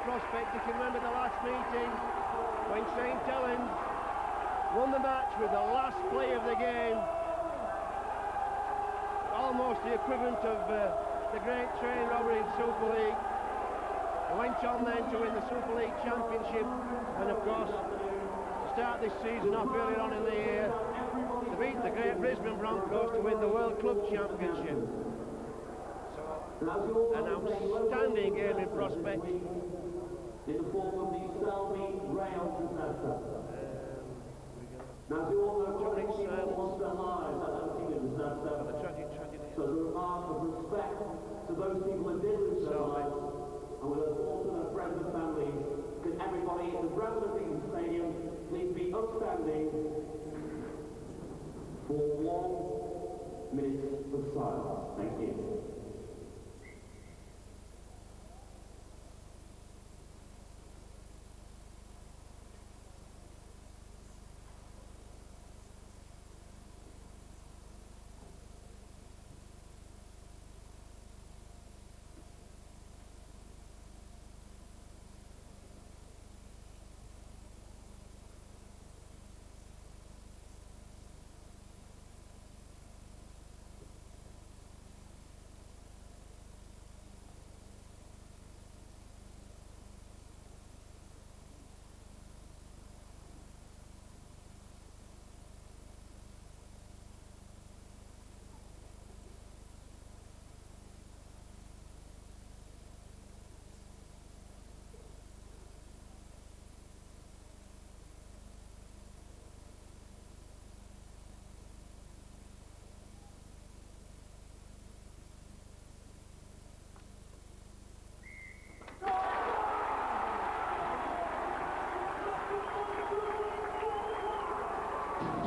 prospect. If you remember the last meeting when St Helens won the match with the last play of the game, almost the equivalent of the great train robbery in Super League. They went on then to win the Super League Championship, and of course to start this season off earlier on in the year to beat the great Brisbane Broncos to win the World Club Championship. So an outstanding game in prospect. In the form of the Salmi Rail disaster. Now, you all know what it means to lost their lives at that particular disaster. So, as a remark of respect to those people who did lose their lives, and with their fortunate friends and families, can everybody at the Bradford Stadium please be upstanding for 1 minute of silence. Thank you.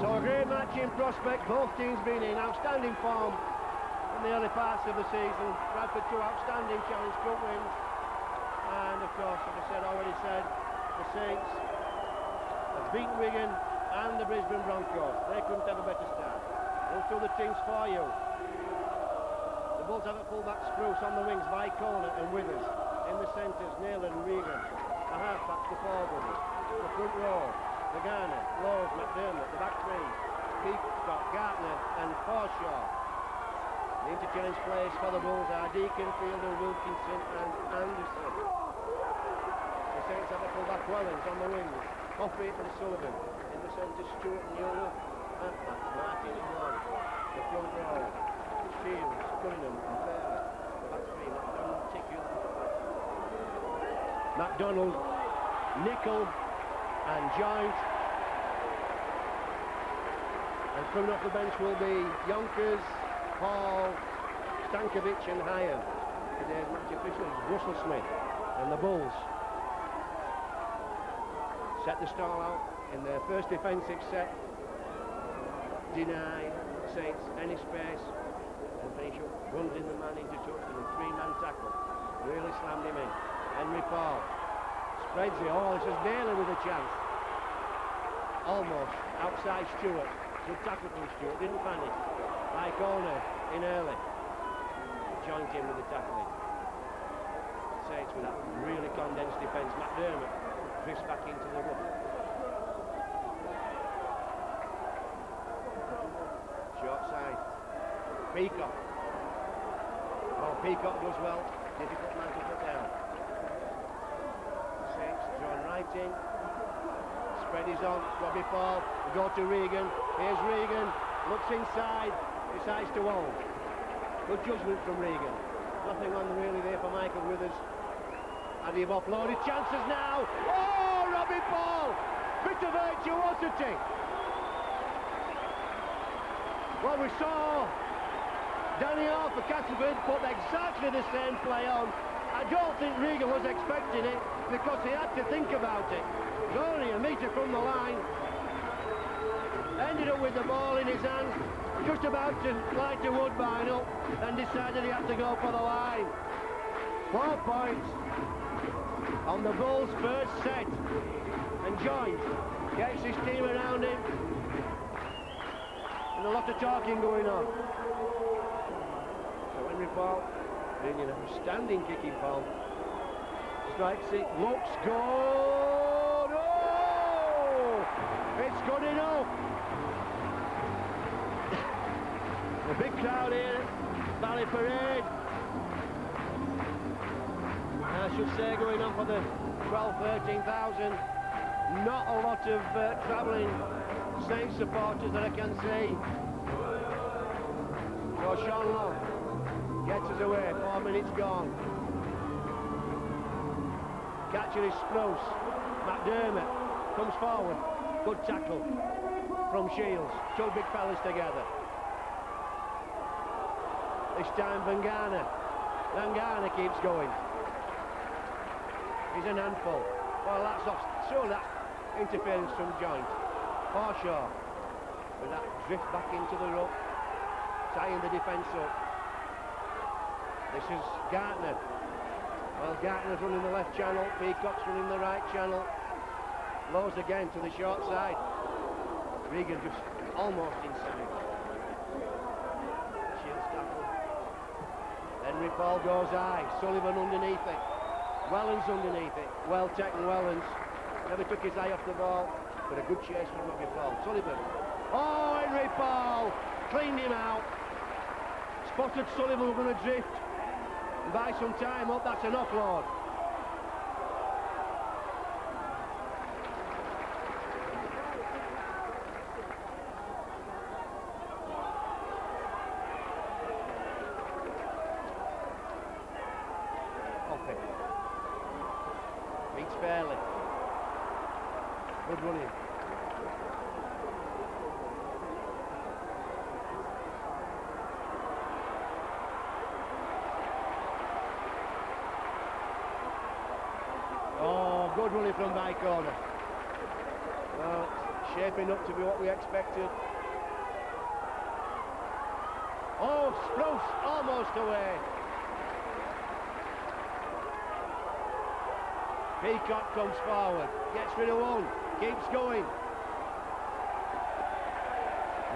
So a great match in prospect, both teams being in outstanding form in the early parts of the season. Bradford 2 outstanding Challenge Cup wins, and of course, as I already said, the Saints have beaten Wigan and the Brisbane Broncos. They couldn't have a better start. Those two the teams for you. The Bulls have a full-back Spruce on the wings, Corner and Withers. In the centres, Naylor and Regan. The half-backs, the forwards. The front row, the Garner, Lowe, McDermott, the back three, Peacock, Gartner and Forshaw. The interchange players for the Bulls are Deacon, Fielder, Wilkinson and Anderson. The Saints have a full-back Wellens on the wings, Hoffey and Sullivan. In the centre, Stewart and Newell, half-backs, Martin and Long. The front row, Shields, Cunningham and Fairley. The back three, McDonald, Tickle, McDonald, Nickel and Joint. And coming off the bench will be Yonkers, Hall, Stankovic and Hyan. Today's match official is Russell Smith, and the Bulls set the stall out in their first defensive set, deny Saints any space and finish up, runs in the man into touch and a three-man tackle, really slammed him in. Henry Paul spreads it. Oh, this is Naylor with a chance. Almost outside Stewart. Good tackle from Stewart, didn't panic. High corner in early. Joined in with the tackling. Saints with that really condensed defence. McDermott drifts back into the rough. Short side. Peacock. Well, Peacock does well. Difficult man to put down. Saints drawn right in. Spread is on. Robbie Paul. We go to Regan. Here's Regan. Looks inside. Decides to hold. Good judgment from Regan. Nothing on really there for Michael Withers. And you've offloaded chances now. Oh, Robbie Paul! Bit of virtuosity. Well, we saw Danny Orr for Castleford put exactly the same play on. I don't think Regan was expecting it because he had to think about it. It was only a metre from the line. Ended up with the ball in his hands, just about to light a woodbine up, and decided he had to go for the line. 4 points on the Bulls' first set. And Joyce gets his team around him. And a lot of talking going on. So Henry Paul being in a standing kicking form. Strikes it, looks good! Oh! It's good enough! A big crowd here, Valley Parade. I should say going on for the 12,000-13,000. Not a lot of travelling Saints supporters that I can see. So Sean Long gets us away, 4 minutes gone. Catcher is Spruce. McDermott comes forward. Good tackle from Shields. Two big fellas together. This time Vangana. Vangana keeps going. He's an handful. Well, that's off. So that's interference from Joint. Forshaw. With that drift back into the ruck. Tying the defence up. This is Gartner. Well, Gartner's running the left channel. Peacock's running the right channel. Lows again to the short side. Regan just almost inside. Shields tackle. Henry Paul goes high. Sullivan underneath it. Wellens underneath it. Well taken Wellens. Never took his eye off the ball. But a good chase from Robbie Paul. Sullivan. Oh, Henry Paul! Cleaned him out. Spotted Sullivan were going to drift. And buy some time up. That's an offload. Meets fairly. Good running. Oh, good running from by corner. Well, it's shaping up to be what we expected. Oh, Spruce almost away. Peacock comes forward, gets rid of one, keeps going.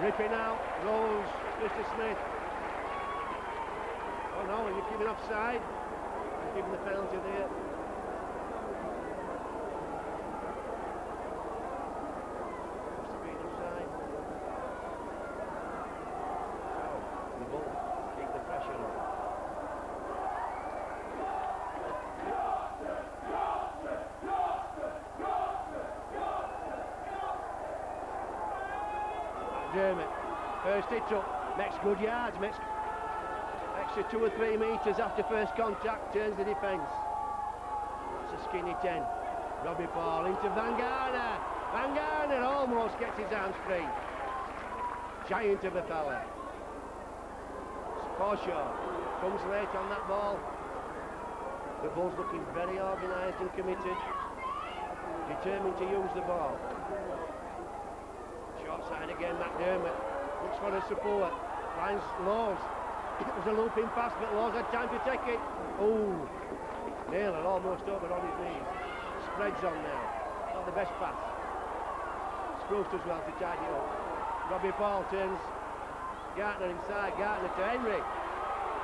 Ripping out, rolls Mr. Smith. Oh no, you're giving offside. You're giving the penalty there. Must have been offside. So, the ball, keep the pressure on. McDermott, first hit up, makes good yards, makes extra 2 or 3 metres after first contact, turns the defence. That's a skinny 10. Robbie Paul into Vangana. Vangana almost gets his arms free. Giant of a fella. Forshaw comes late on that ball. The Bulls looking very organised and committed. Determined to use the ball. Short side again, McDermott looks for a support, finds Laws. It was a looping pass, but Laws had time to take it. Oh, Naylor almost over on his knees. Spreads on now, not the best pass. Spruce does well to tidy it up. Robbie Paul turns Gartner inside, Gartner to Henry.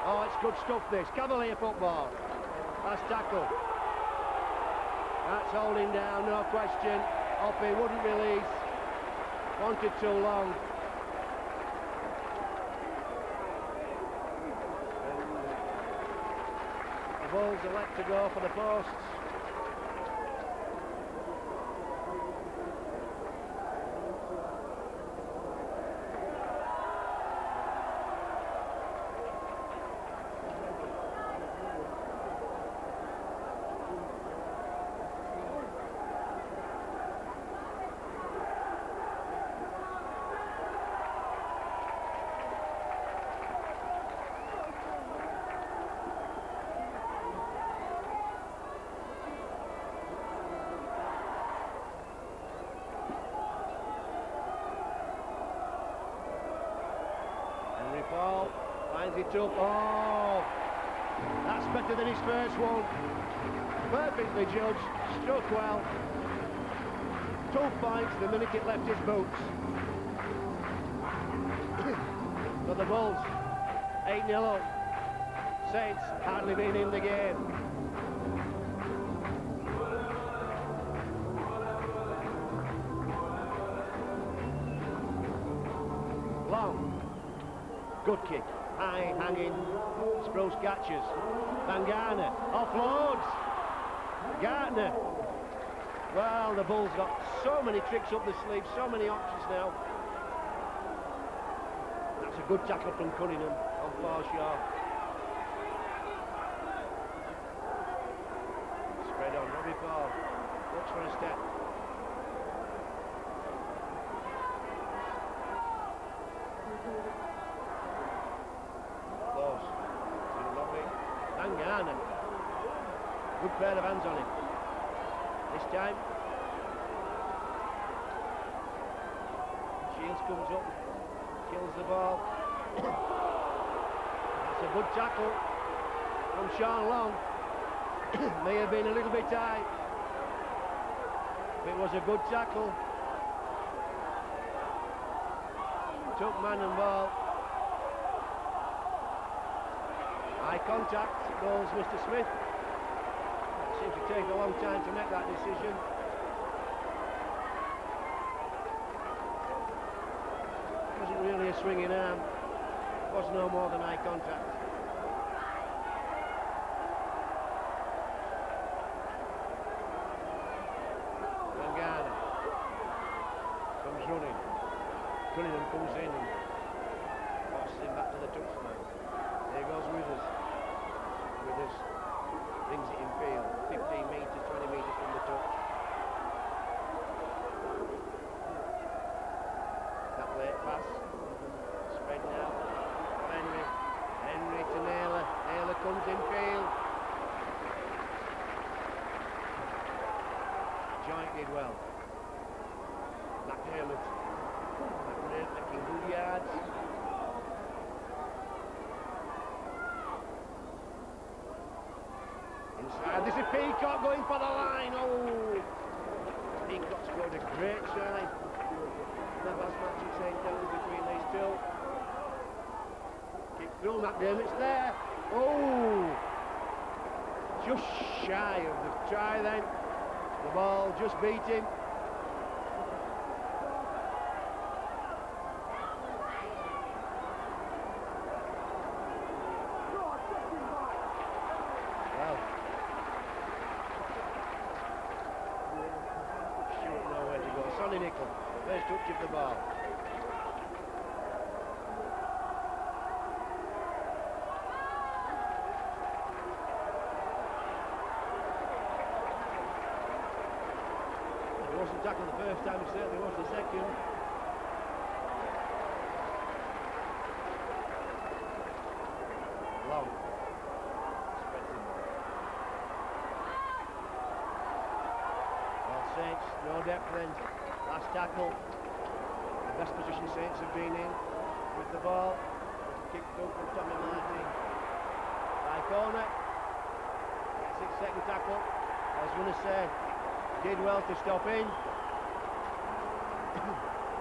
Oh, it's good stuff this, Cavalier football. Last tackle. That's holding down, no question. Hoppy wouldn't release. Wanted too long. The Bulls elect to go for the posts. Paul finds it up. Oh, that's better than his first one. Perfectly judged, struck well. 2 points the minute it left his boots. For the Bulls, 8-0 up. Saints hardly been in the game. Good kick. High hanging. Spruce catches. Van Garner offloads. Gartner. Well, the Bulls got so many tricks up the sleeve, so many options now. That's a good tackle from Cunningham on Forshaw. Spread on, Robbie Paul. Looks for a step. Close. Van Garner. Good pair of hands on him. This time. Shields comes up. Kills the ball. That's a good tackle from Sean Long. May have been a little bit high. It was a good tackle. Took man and ball. Eye contact goes Mr. Smith. It seems to take a long time to make that decision. Wasn't really a swinging arm. Was no more than eye contact. Van Garner comes running. Cunningham comes in and forces him back to the touchline. There goes Withers. Withers brings it in field. 15 metres, 20 metres from the touch. That late pass. Spread now. Henry. Henry to Naylor. Naylor comes in field. Joint did well. McDermott. McDermott making good yards. Inside, there's a Peacock going for the line. Oh! Peacock scored a great try. Never has match at St. Helens between these two. Kick through, McDermott's there. Oh! Just shy of the try then. The ball just beat him. First touch of the ball. He wasn't tackled the first time, he certainly was the second. Long. Spreads him. Well, Saints, no depth then. Last tackle, the best position Saints have been in with the ball. Kick through from Tommy Martin. High corner. Gets its second tackle. I was going to say, did well to stop in.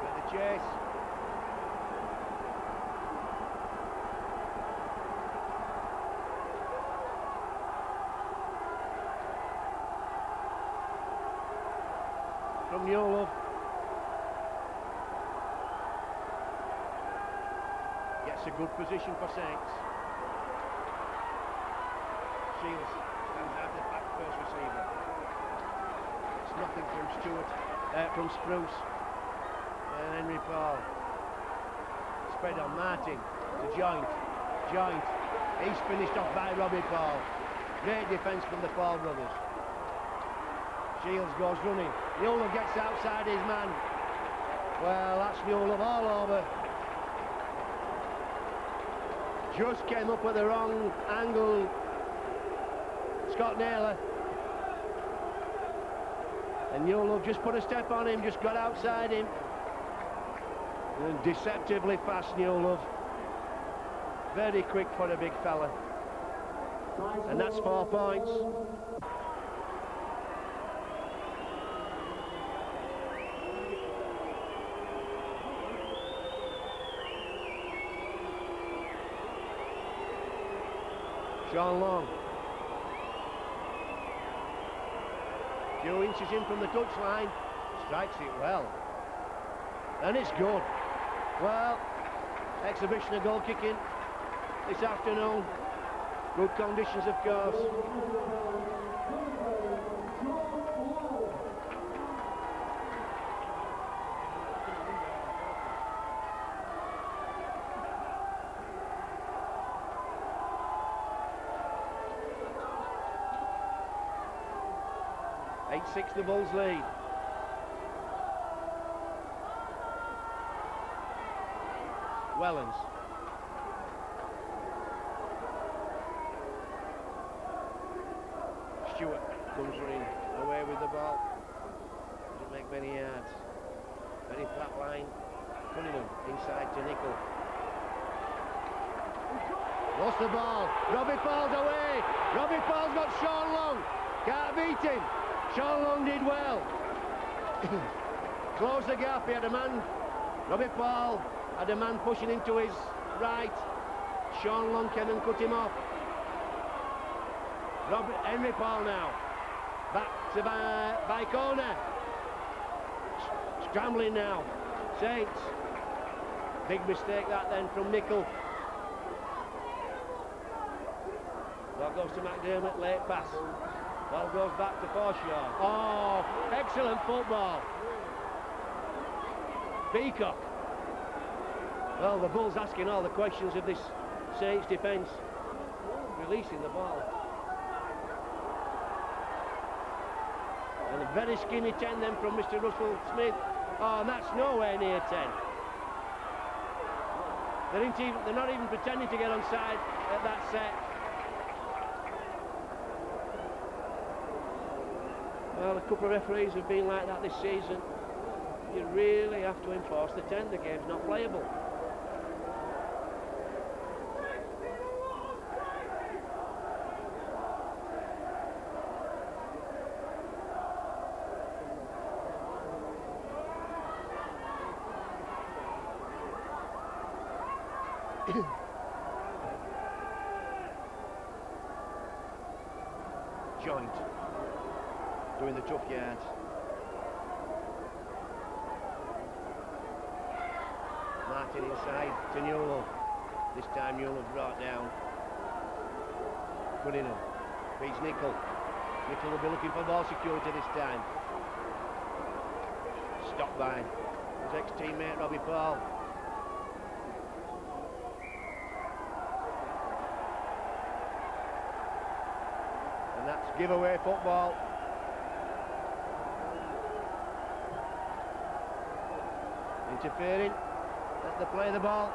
With the chase. From Newlove. Gets a good position for Saints. Shields stands out the back first receiver. It's nothing from from Spruce. And Henry Paul. Spread on Martin. To Joint. Joint. He's finished off by Robbie Paul. Great defence from the Paul brothers. Shields goes running. Newlove gets outside his man. Well, that's Newlove all over. Just came up at the wrong angle. Scott Naylor. And Newlove just put a step on him, just got outside him. And deceptively fast Newlove. Very quick for a big fella. And that's 4 points. Sean Long. Few inches in from the touchline. Strikes it well. And it's good. Well, exhibition of goal kicking this afternoon. Good conditions, of course. Six the Bulls lead. Wellens. Stewart comes running away with the ball. Doesn't make many yards. Very flat line. Cunningham inside to Nickel. Lost the ball. Robbie Fall's away. Robbie Fall's got Sean Long. Can't beat him. Sean Long did well. Closed the gap. He had a man. Robbie Fall had a man pushing into his right. Sean Long came and cut him off. Henry Paul now. Back to by corner. Scrambling now. Saints. Big mistake that then from Nickel. Ball goes to McDermott, late pass. Ball goes back to Forshaw. Oh, excellent football. Peacock. Well, the Bulls asking all the questions of this Saints defence. Releasing the ball. And a very skinny 10 then from Mr. Russell Smith. Oh, and that's nowhere near 10. They're not even pretending to get onside at that set. Well, a couple of referees have been like that this season. You really have to enforce the 10. The game's not playable. Joint doing the tough yards. Martin inside to Newell. This time Newell brought down. Cunningham beats Nickel. Nickel will be looking for ball security this time. Stopped by his ex-teammate Robbie Paul. And that's giveaway football. Interfering. Let them play the ball.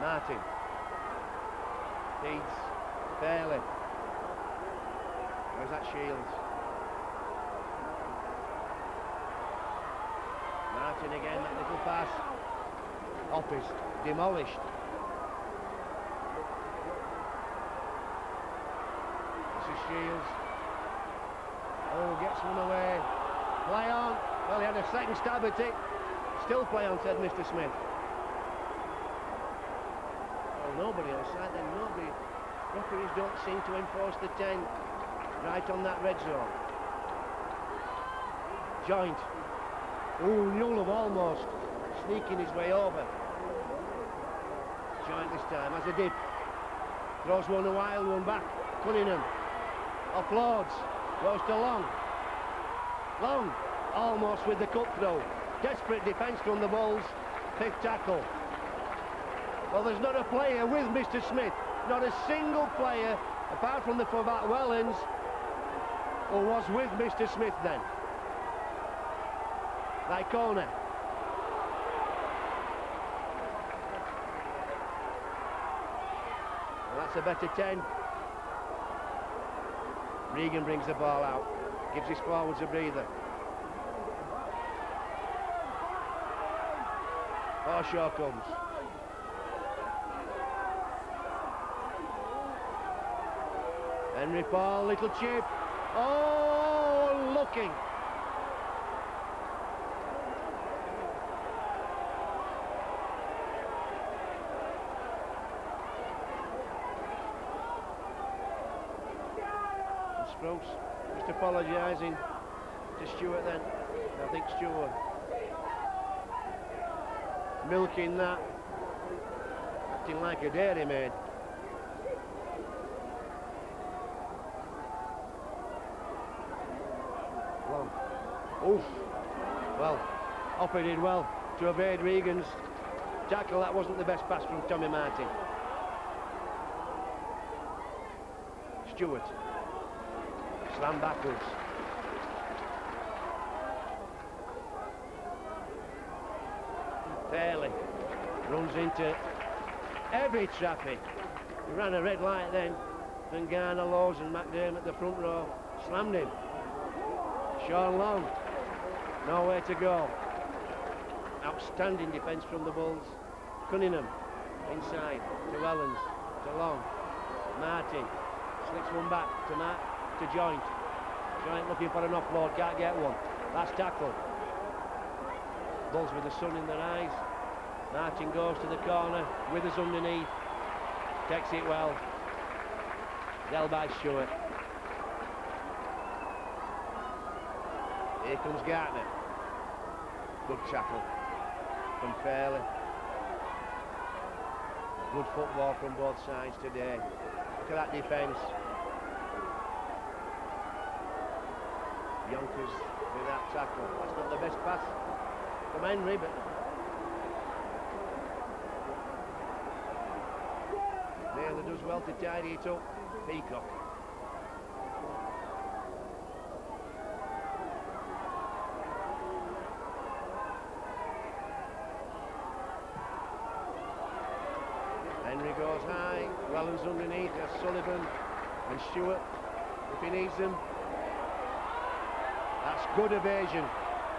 Martin. Feeds fairly. Where's that Shields? Martin again, that little pass. Office demolished. This is Shields. Oh, gets one away. Play on. Well, he had a second stab at it. Still play on, said Mr. Smith. Well, nobody outside then, nobody. Referees don't seem to enforce the 10 right on that red zone. Joint. Oh, Newell almost sneaking his way over. Joint this time, has a dip. Throws one a wild one back. Cunningham. Offloads. Goes to Long. Long. Almost with the cut through. Desperate defence from the Bulls. Fifth tackle. Well, there's not a player with Mr. Smith. Not a single player, apart from the fullback Wellens, who was with Mr. Smith then. By corner. Well, that's a better 10. Regan brings the ball out. Gives his forwards a breather. Forshaw comes. Henry Paul, little chip. Oh, looking. And Sprouts just apologising to Stewart then. I think Stewart milking that. Acting like a dairymaid. Long. Oof. Well, Hopper did well to evade Regan's tackle. That wasn't the best pass from Tommy Martin. Stewart. Slam backwards. Fairley runs into heavy traffic. He ran a red light then. And Garner, Laws and McDermott, the front row, slammed him. Sean Long, nowhere to go. Outstanding defence from the Bulls. Cunningham, inside, to Helens, to Long. Martin, slicks one back to Joint. Joint looking for an offload, can't get one. Last tackle. Bulls with the sun in their eyes. Martin goes to the corner, Withers underneath. Takes it well. Dealt by Stewart. Here comes Gartner. Good tackle from Fairley. Good football from both sides today. Look at that defence. Yonkers with that tackle. That's not the best pass from Henry, but Naylor does well to tidy it up. Peacock. Henry goes high. Wellens underneath. There's Sullivan and Stewart if he needs them. That's good evasion.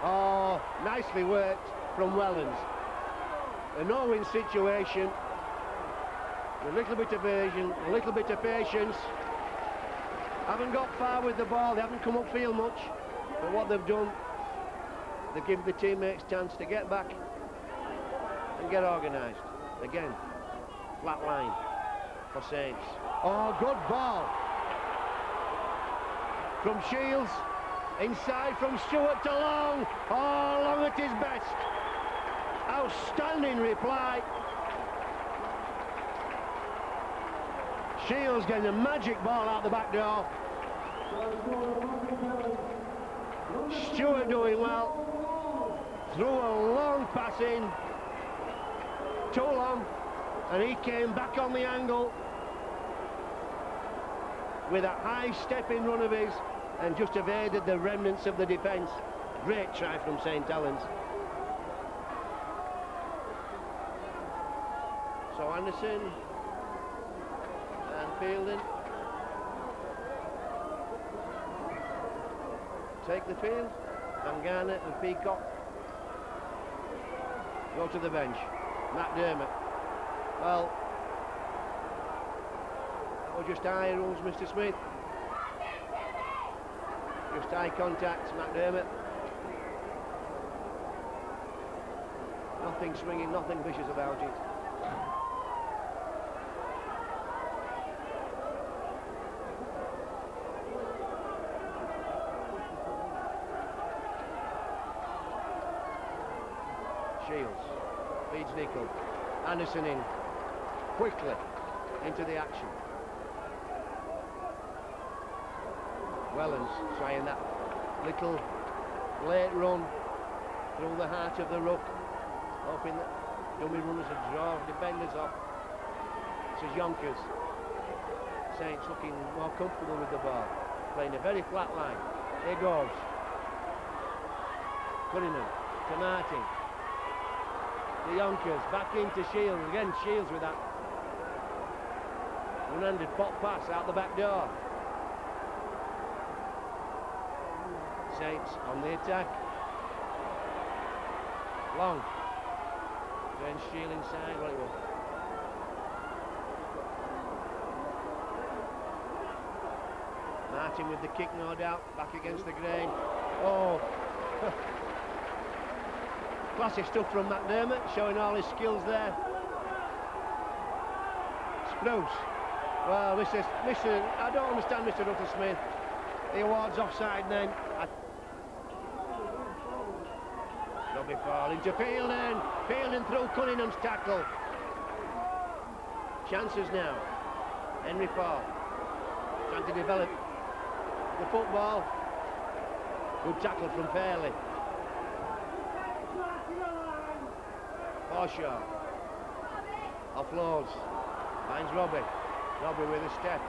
Oh, nicely worked from Wellens. A no-win situation. A little bit of evasion, a little bit of patience. Haven't got far with the ball, they haven't come upfield much. But what they've done, they give the teammates chance to get back and get organised. Again, flat line for Saints. Oh, good ball from Shields. Inside from Stewart to Long. Oh, Long at his best. Outstanding reply. Shields getting a magic ball out the back door. Stewart doing well. Threw a long pass in. Too long. And he came back on the angle with a high stepping run of his and just evaded the remnants of the defence. Great try from St Helens. So Anderson and Fielding take the field, and Garner and Peacock go to the bench. McDermott. Well, that was just eye rules, Mr. Smith. Just eye contact, McDermott. Nothing swinging, nothing vicious about it. Shields feeds Nickel. Anderson in quickly into the action. Wellens trying that little late run through the heart of the ruck, hoping that dummy runners would draw defenders off. This is Yonkers. Saints looking more comfortable with the ball, playing a very flat line. Here goes Cunningham to Martin. The Yonkers back into Shields. Again, Shields with that one-handed pop pass out the back door. Saints on the attack. Long. Then Shield inside. Well, it will. Martin with the kick, no doubt. Back against the grain. Oh. Classy stuff from McDermott, showing all his skills there. Spruce. Well, I don't understand Mr. Ruttersmith. He awards offside then. Robbie Paul into Fielding. Fielding through Cunningham's tackle. Chances now. Henry Paul trying to develop the football. Good tackle from Fairley. Forshaw offloads. Finds Robbie. Robbie with a step.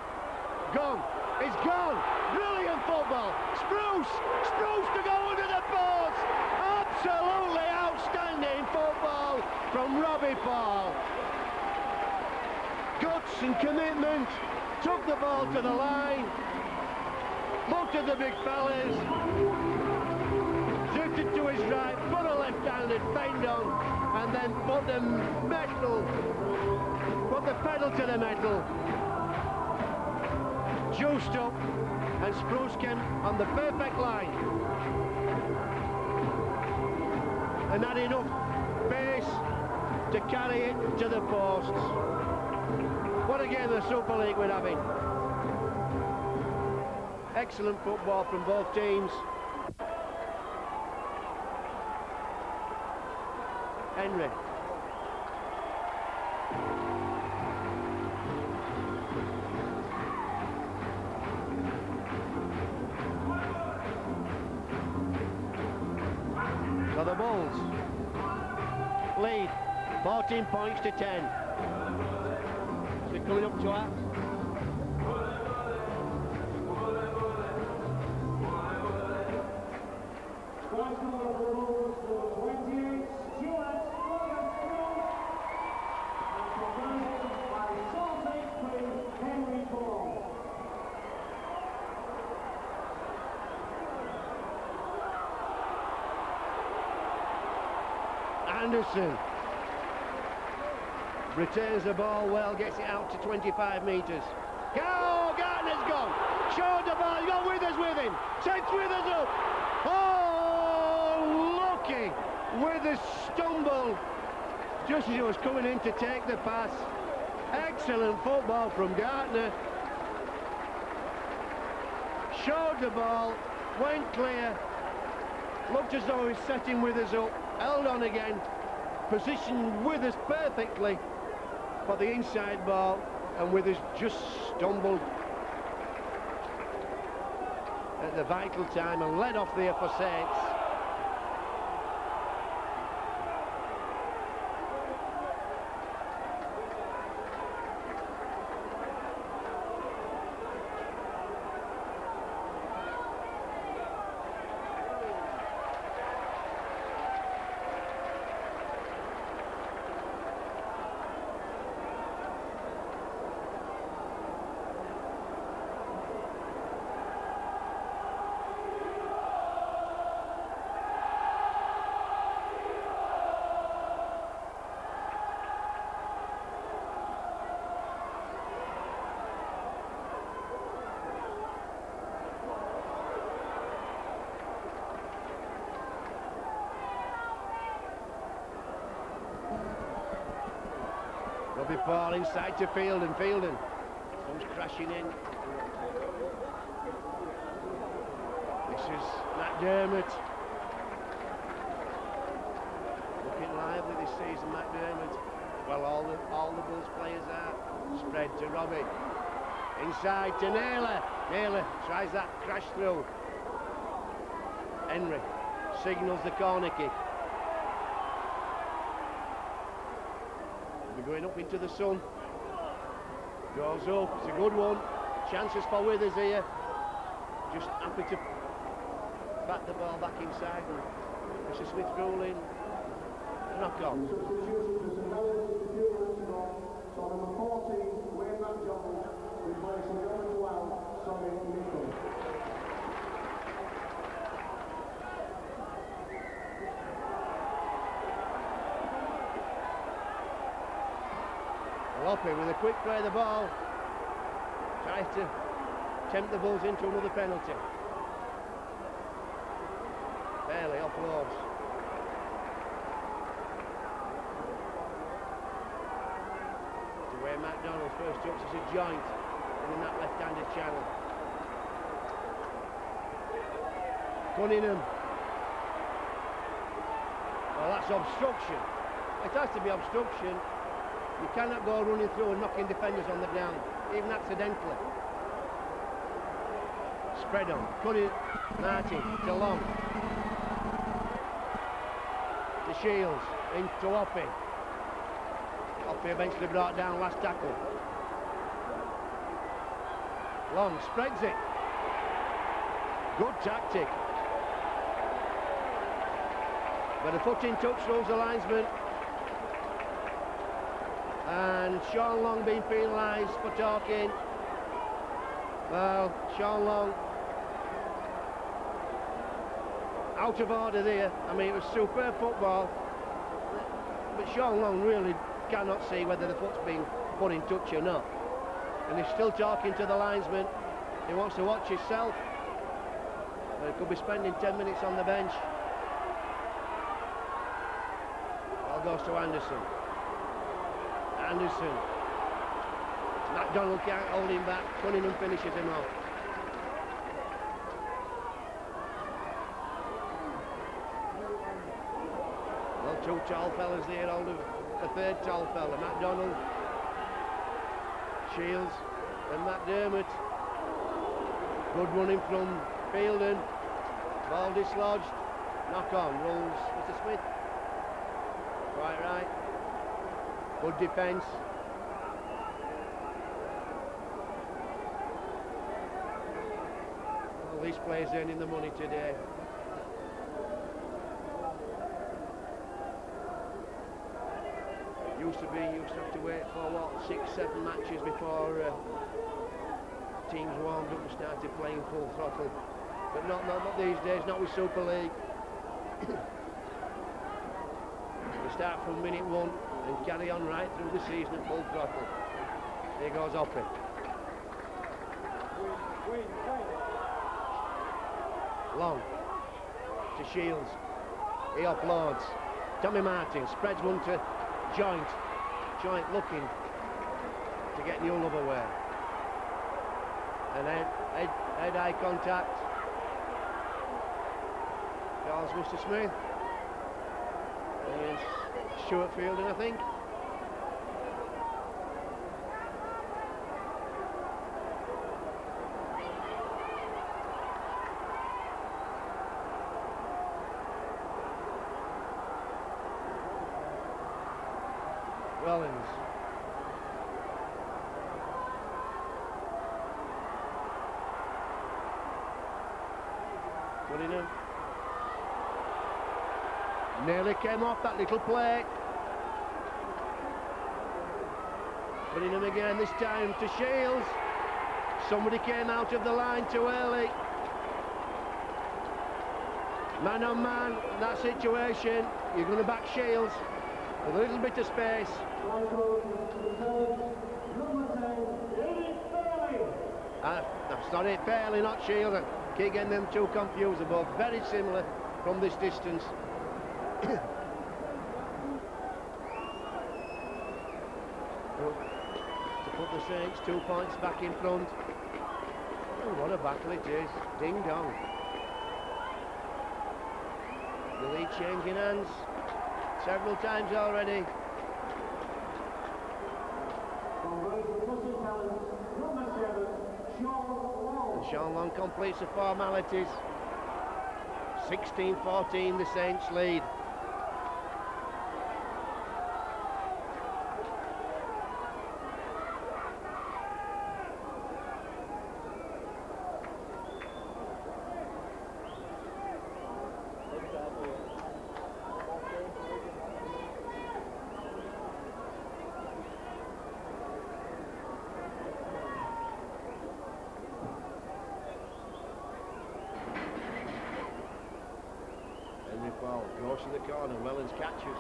Gone. It's gone. Brilliant football. Spruce. Spruce to go under the post. Absolutely outstanding football from Robbie Paul. Guts and commitment. Took the ball to the line. Looked at the big fellas. Drifted to his right. Put a left-handed bend on. And then put the pedal to the metal. Juiced up, and Spruce came on the perfect line. And had enough pace to carry it to the posts. What a game the Super League we're having. Excellent football from both teams. Henry. So the Bulls lead 14 points to 10. So coming up to us. Anderson retains the ball well, gets it out to 25 metres. Go! Gardner's gone. Showed the ball. He's got Withers with him. Sets Withers up. Oh, lucky. Withers stumbled just as he was coming in to take the pass. Excellent football from Gardner. Showed the ball. Went clear. Looked as though he was setting Withers up. Held on again. Positioned Withers perfectly for the inside ball, and Withers just stumbled at the vital time and led off there for Saints. Robbie Paul inside to Fielding. Fielding comes crashing in. This is McDermott. Looking lively this season, McDermott. Well, all the Bulls players are. Spread to Robbie. Inside to Naylor. Naylor tries that crash through. Henry signals the corner kick. Going up into the sun. Goes up. It's a good one. Chances for Withers here. Just happy to bat the ball back inside. And Mr. Smith ruling. Knock on. So number 14, Wayne McDonald, replacing number 12, Sonny Nichols. Loppe with a quick play of the ball. Tries to tempt the Bulls into another penalty. Barely offloads. To where McDonald first jumps as a joint in that left-handed channel. Cunningham. Well, that's obstruction. It has to be obstruction. You cannot go running through and knocking defenders on the ground, even accidentally. Spread on. Cut it. Martin to Long. To Shields. Into Hoppy. Hoppy eventually brought down last tackle. Long spreads it. Good tactic. But a foot in touch rules the linesman. And Sean Long being penalised for talking. Well, Sean Long out of order there. I mean, it was superb football. But Sean Long really cannot see whether the foot's been put in touch or not. And he's still talking to the linesman. He wants to watch himself. But he could be spending 10 minutes on the bench. Ball goes to Anderson. Anderson. McDonald can't hold him back. Cunningham finishes him off. Well, two tall fellas there, hold of the third tall fella, McDonald, Shields and McDermott. Good running from Fielden. Ball dislodged. Knock on, rules Mr. Smith. Quite right. Good defence. Well, these players earning the money today. Used to have to wait for what, 6-7 matches before teams warmed up and started playing full throttle. But not these days, not with Super League. We start from minute 1 and carry on right through the season at full throttle. Here goes Hoppy. Long to Shields. He offloads. Tommy Martin spreads one to Joint. Joint looking to get Newell away. And head eye contact. Charles Mr. Smith. Against Stuart Fielden, I think. Helens. Cunningham. Nearly came off that little play. Cunningham again, this time to Shields. Somebody came out of the line too early. Man on man, in that situation, you're going to back Shields with a little bit of space. That's not it, Fairley, not Shields. I keep getting them two confused. They're both very similar from this distance. To put the Saints 2 points back in front. Oh, what a battle it is. Ding dong. The lead changing hands several times already. And Sean Long completes the formalities. 16-14 the Saints lead. Goes to the corner, Helens catches.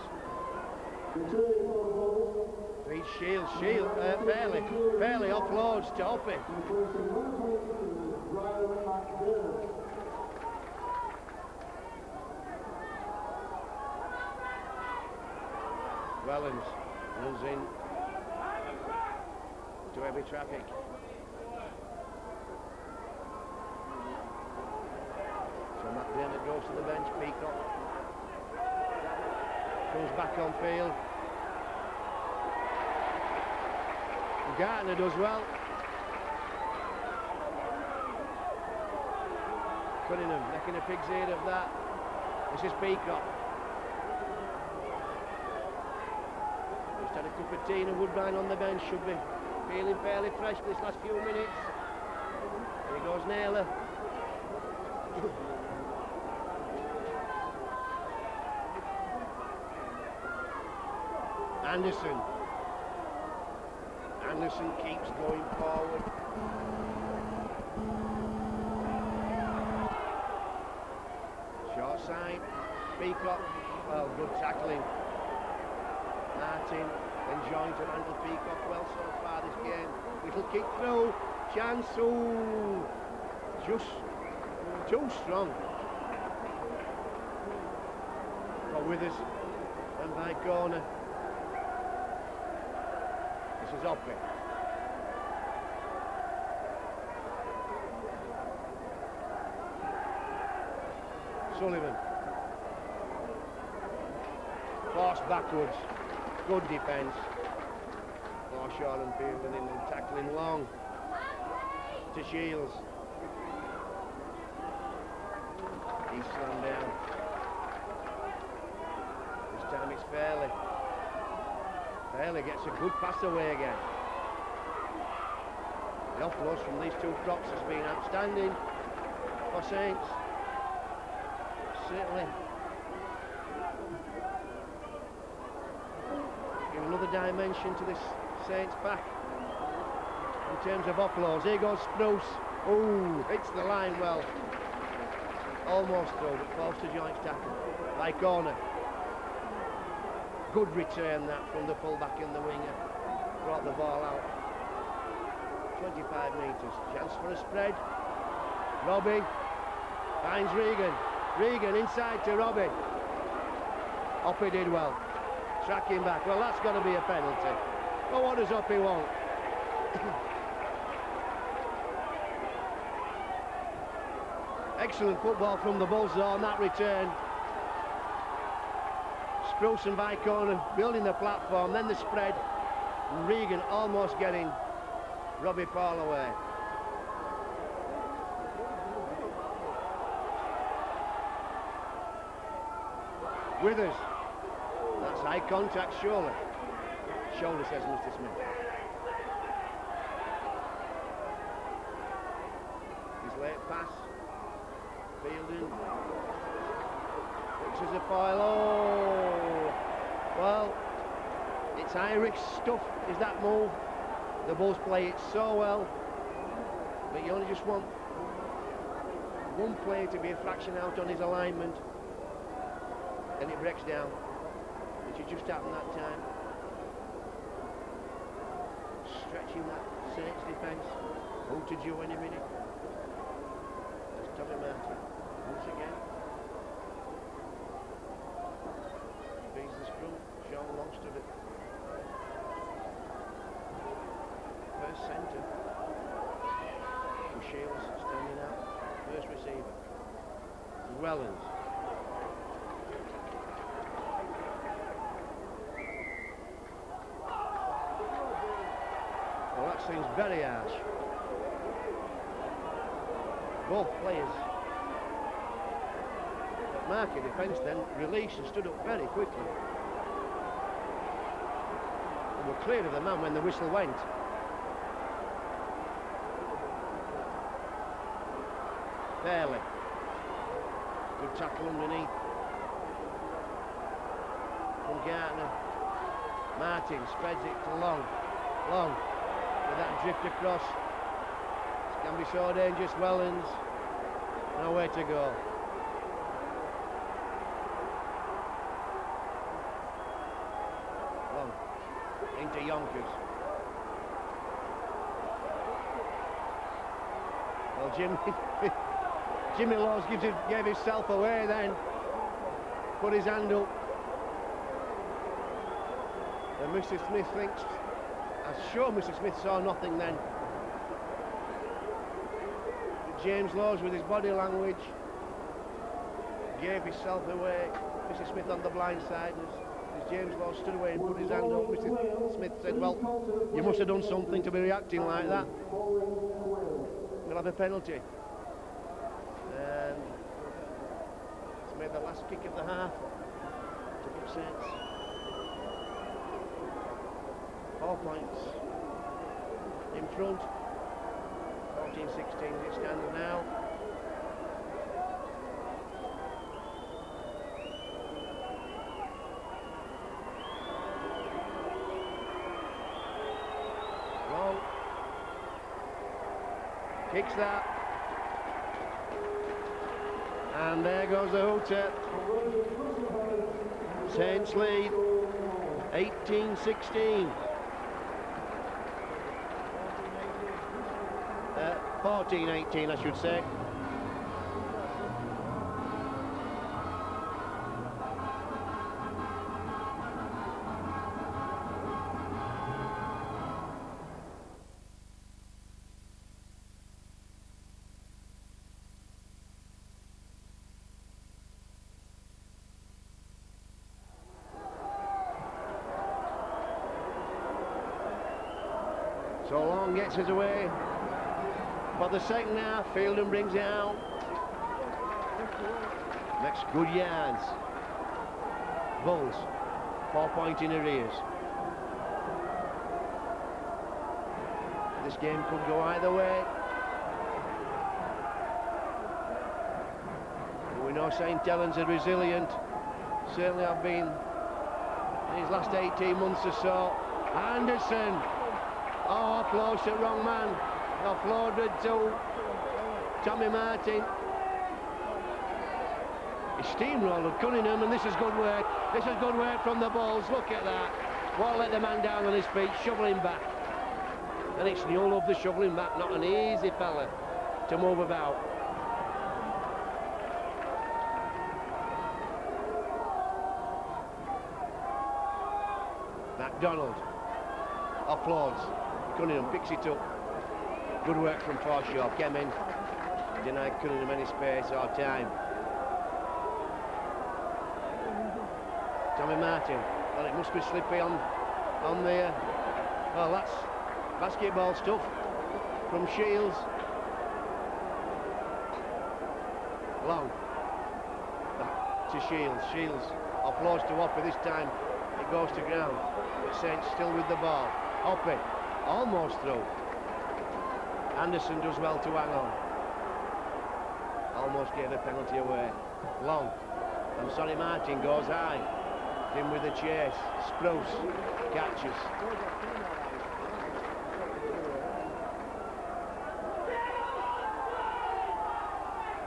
Beats Shields, Fairley offloads to Hoppy. Helens runs in to heavy traffic. So McDermott goes to the bench, Peacock. back on field. Gartner does well. Cunningham making a pig's ear of that. This is Peacock. Just had a cup of tea and a Woodbine on the bench. Should be feeling fairly fresh for this last few minutes. Here goes Naylor. Anderson. Anderson keeps going forward. Short side. Peacock. Well, good tackling. Martin enjoying to handle Peacock well so far this game. Little kick through. Chance. Ooh. Just too strong. For Withers and by corner. This is Oppie. Sullivan. Forced backwards. Good defence. Forshaw and fielding in and tackling long. To Shields. He's slammed down. This time it's Fairley. Fairley gets a good pass away again. The offloads from these two props has been outstanding for Saints. Certainly give another dimension to this Saints pack in terms of offloads. Here goes Spruce. Ooh, hits the line well. Almost through, but falls to joints tackle. By corner. Good return that from the fullback and the winger. Brought the ball out. 25 metres. Chance for a spread. Robbie finds Regan. Regan inside to Robbie. Oppie did well. Tracking back. Well, that's got to be a penalty. Well, what does Oppie want? Excellent football from the Bulls on that return. Spruce and by corner building the platform, then the spread. And Regan almost getting Robbie Paul away. Withers. That's high contact, surely. Shoulder, says Mr. Smith. His late pass. Fielding. Looks as a foil. Oh! Well, it's high-risk stuff, is that move. The Bulls play it so well. But you only just want one player to be a fraction out on his alignment. And it breaks down. Which has just happened that time. Stretching that Saints defence. Who to do any minute. There's Tommy Martin. Once again. Speeds the scrum. Sean Long stood it. First centre. Shields standing out. First receiver. Wellens. Well, that seems very harsh. Both players. Marker defence then released and stood up very quickly. And were clear of the man when the whistle went. Fairley. Good tackle underneath. From Gartner. Martin spreads it to Long. Long. With that drift across. This can be so dangerous. Wellens. Nowhere to go. Long. Into Yonkers. Well, Jimmy Laws gave himself away then. Put his hand up. And Mr. Smith thinks, I'm sure Mr. Smith saw nothing then. But James Laws, with his body language, gave himself away. Mr. Smith on the blind side, as James Law stood away and put his hand up. Mr. Smith said, well, you must have done something to be reacting like that. We'll have a penalty. And it's made the last kick of the half to give Saints 4 points in front. 14-16 it stands now. Long kicks that, and there goes the hooter. Saints lead 18-16. 14-18 I should say. So Long gets us away for the second half. Fielden brings it out. Makes good yards. Bulls 4 point in arrears. This game could go either way. We know St. Helens are resilient. Certainly have been in his last 18 months or so. Anderson. Oh, close at wrong man. Offloaded to Tommy Martin. He steamrolled Cunningham, and this is good work. This is good work from the Bulls. Look at that. Won't let the man down on his feet, shoveling back. And it's Newell of the shoveling back, not an easy fella to move about. MacDonald offloads. Cunningham picks it up. Good work from Forshaw. Came in, denied Cunningham any space or time. Tommy Martin. Well, it must be slippy on the. Well, that's basketball stuff from Shields. Long. Back to Shields. Shields offloads to Hoppy. This time it goes to ground. But Saints still with the ball. Hoppy almost through. Anderson does well to hang on. Almost gave the penalty away. Long. I'm sorry, Martin goes high. In with the chase. Spruce catches.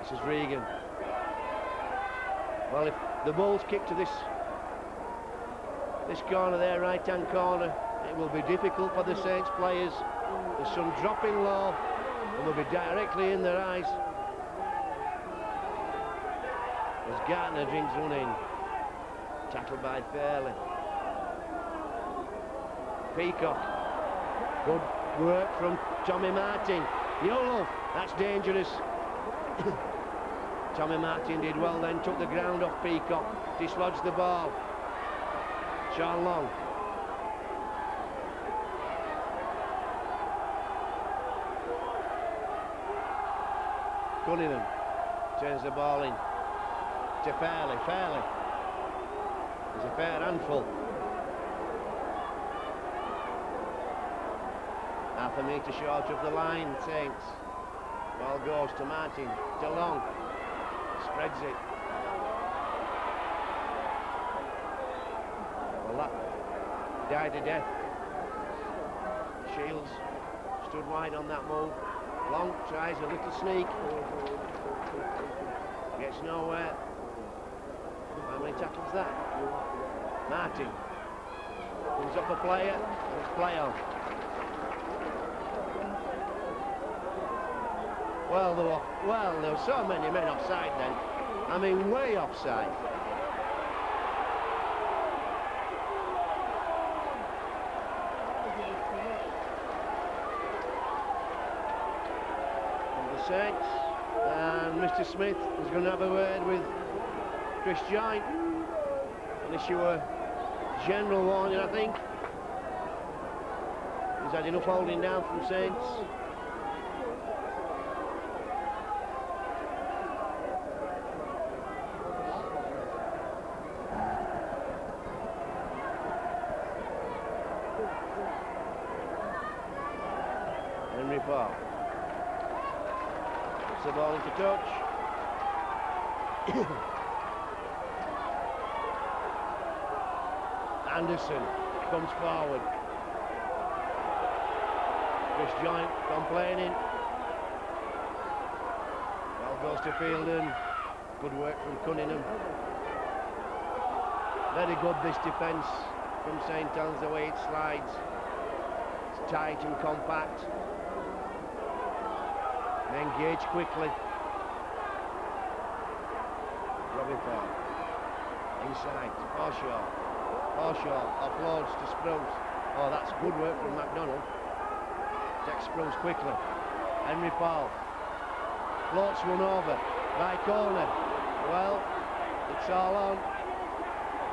This is Regan. Well, if the Bulls kick to this corner there, right-hand corner, it will be difficult for the Saints players. The sun dropping low and will be directly in their eyes as Gartner drinks one in. Tackled by Fairley. Peacock. Good work from Tommy Martin. Yolo, that's dangerous. Tommy Martin did well then, took the ground off Peacock, dislodged the ball. Sean Long. Cunningham turns the ball in to Fairley. Fairley is a fair handful. Half a metre short of the line, Saints. Ball goes to Martin, to Long, spreads it. Well, that died a death. Shields stood wide on that move. Long tries a little sneak. Gets nowhere. How many tackles that? Martin comes up a player. Let's play on. Well, there were so many men offside then. I mean, way offside. Saints, and Mr. Smith is going to have a word with Chris Joynt, an issue of general warning, I think. He's had enough holding down from Saints. Henry Paul puts the ball into touch. Anderson comes forward. Chris Joint complaining. Ball goes to Fielden. Good work from Cunningham. Very good this defence from St Helens, the way it slides. It's tight and compact. And engage quickly. Robin Ford. Inside to Forshaw. Forshaw offloads to Spruce. Oh, that's good work from McDonald. Takes Spruce quickly. Henry Paul. Floats one over. By corner. Well, it's all on.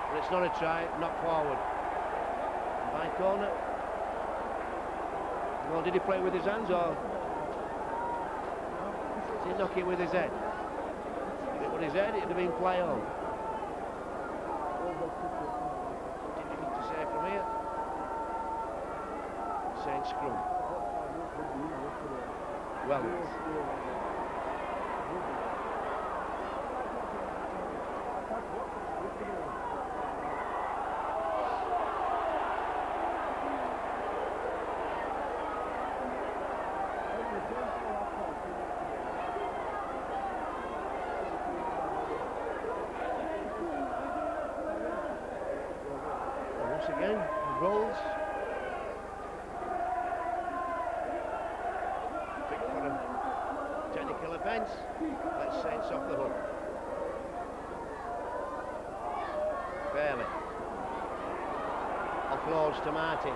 But it's not a try, knock forward. And by corner. Well, did he play with his hands or did he knock it with his head? If it with his head, it'd have been play on. Difficult to say from here. Saint scrum. Well. Once again, rolls. Pick for a technical offence. Let's Saints off the hook. Fairly. Offloads to Martin.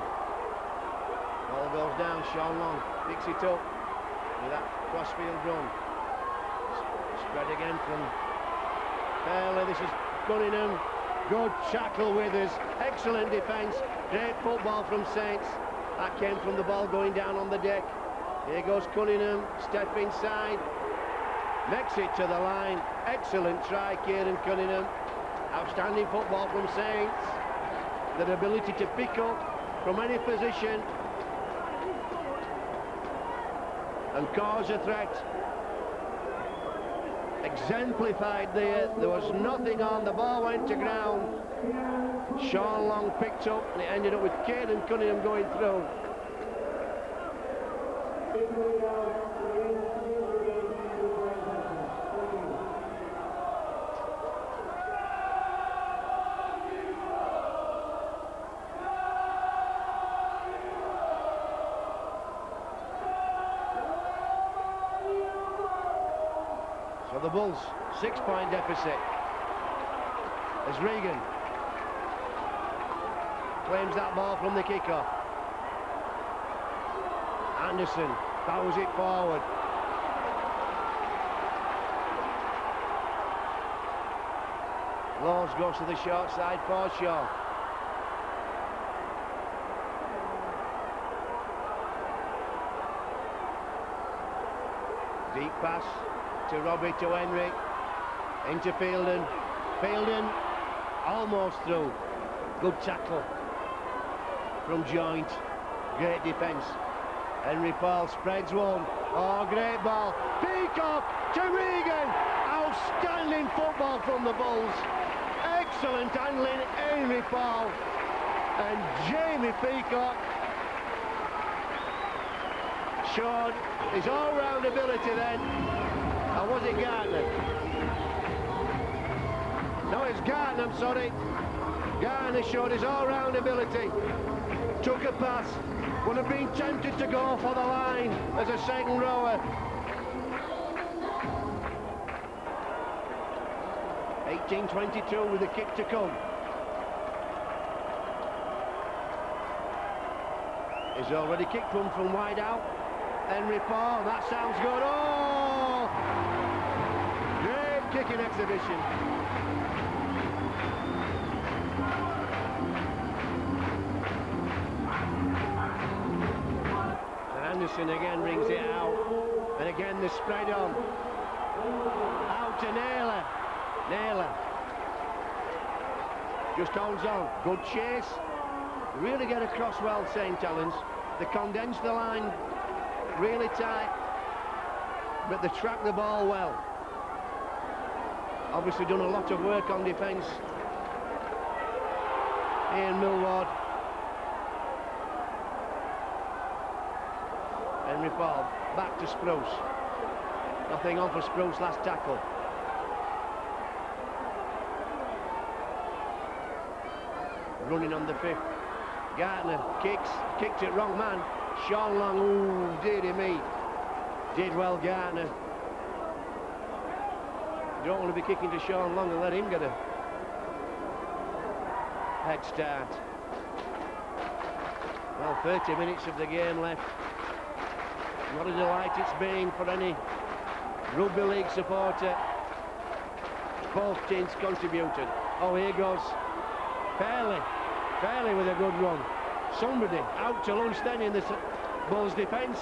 Ball goes down, Sean Long picks it up with that crossfield run. Spread again from Fairley. This is Cunningham. Good tackle with us. Excellent defence. Great football from Saints. That came from the ball going down on the deck. Here goes Cunningham. Step inside. Makes it to the line. Excellent try, Kieran Cunningham. Outstanding football from Saints. Their ability to pick up from any position and cause a threat. Exemplified there. There was nothing on. The ball went to ground. Sean Long picked up and it ended up with Kieran Cunningham going through. So the Bulls, 6-point deficit. As Regan claims that ball from the kickoff. Anderson fouls it forward. Laws goes to the short side for Shaw. Deep pass to Robbie, to Henry, into Fielden. Fielden almost through. Good tackle from Joint. Great defence. Henry Paul spreads one. Oh, great ball. Peacock to Regan. Outstanding football from the Bulls. Excellent handling, Henry Paul. And Jamie Peacock showed his all-round ability then. Or was it Gardner? No, it's Gardner, I'm sorry. Gardner showed his all-round ability. Took a pass. Would have been tempted to go for the line as a second rower. 18:22 with a kick to come. He's already kicked from wide out. Henry Paul, that sounds good. Oh! Great kicking exhibition. Anderson again brings it out, and again the spread on. Out to Naylor. Naylor just holds on. Good chase. Really get across well, St Helens. They condense the line really tight, but they track the ball well. Obviously done a lot of work on defence. Ian Millward. Henry Paul back to Spruce. Nothing on for Spruce, last tackle. Running on the 5th. Gartner kicked it, wrong man. Sean Long, ooh, dearie me. Did well, Gartner. You don't want to be kicking to Sean Long and let him get a head start. Well, 30 minutes of the game left. What a delight it's been for any rugby league supporter. Both teams contributed. Oh, here goes Fairley with a good run. Somebody out to lunch then in the Bulls defence.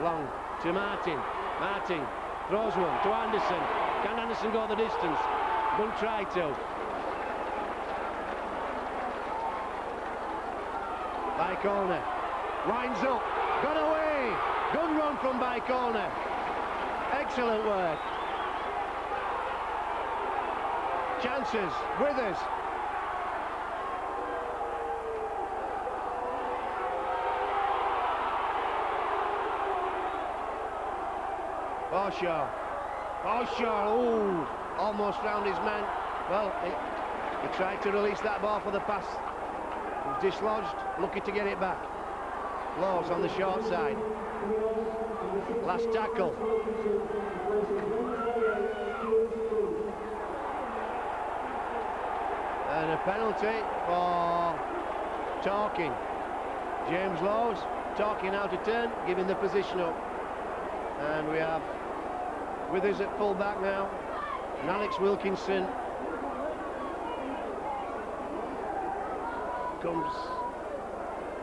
Long to Martin. Martin throws one to Anderson. Can Anderson go the distance? Won't try to. Bycorner winds up, got away. Good run from Bycorner. Excellent work. Chances, Withers. Forshaw, ooh, almost round his man. Well, he tried to release that ball for the pass. It was dislodged, lucky to get it back. Laws on the short side. Last tackle. And a penalty for talking. James Laws talking out of turn, giving the position up. And we have Withers at full back now, and Alex Wilkinson comes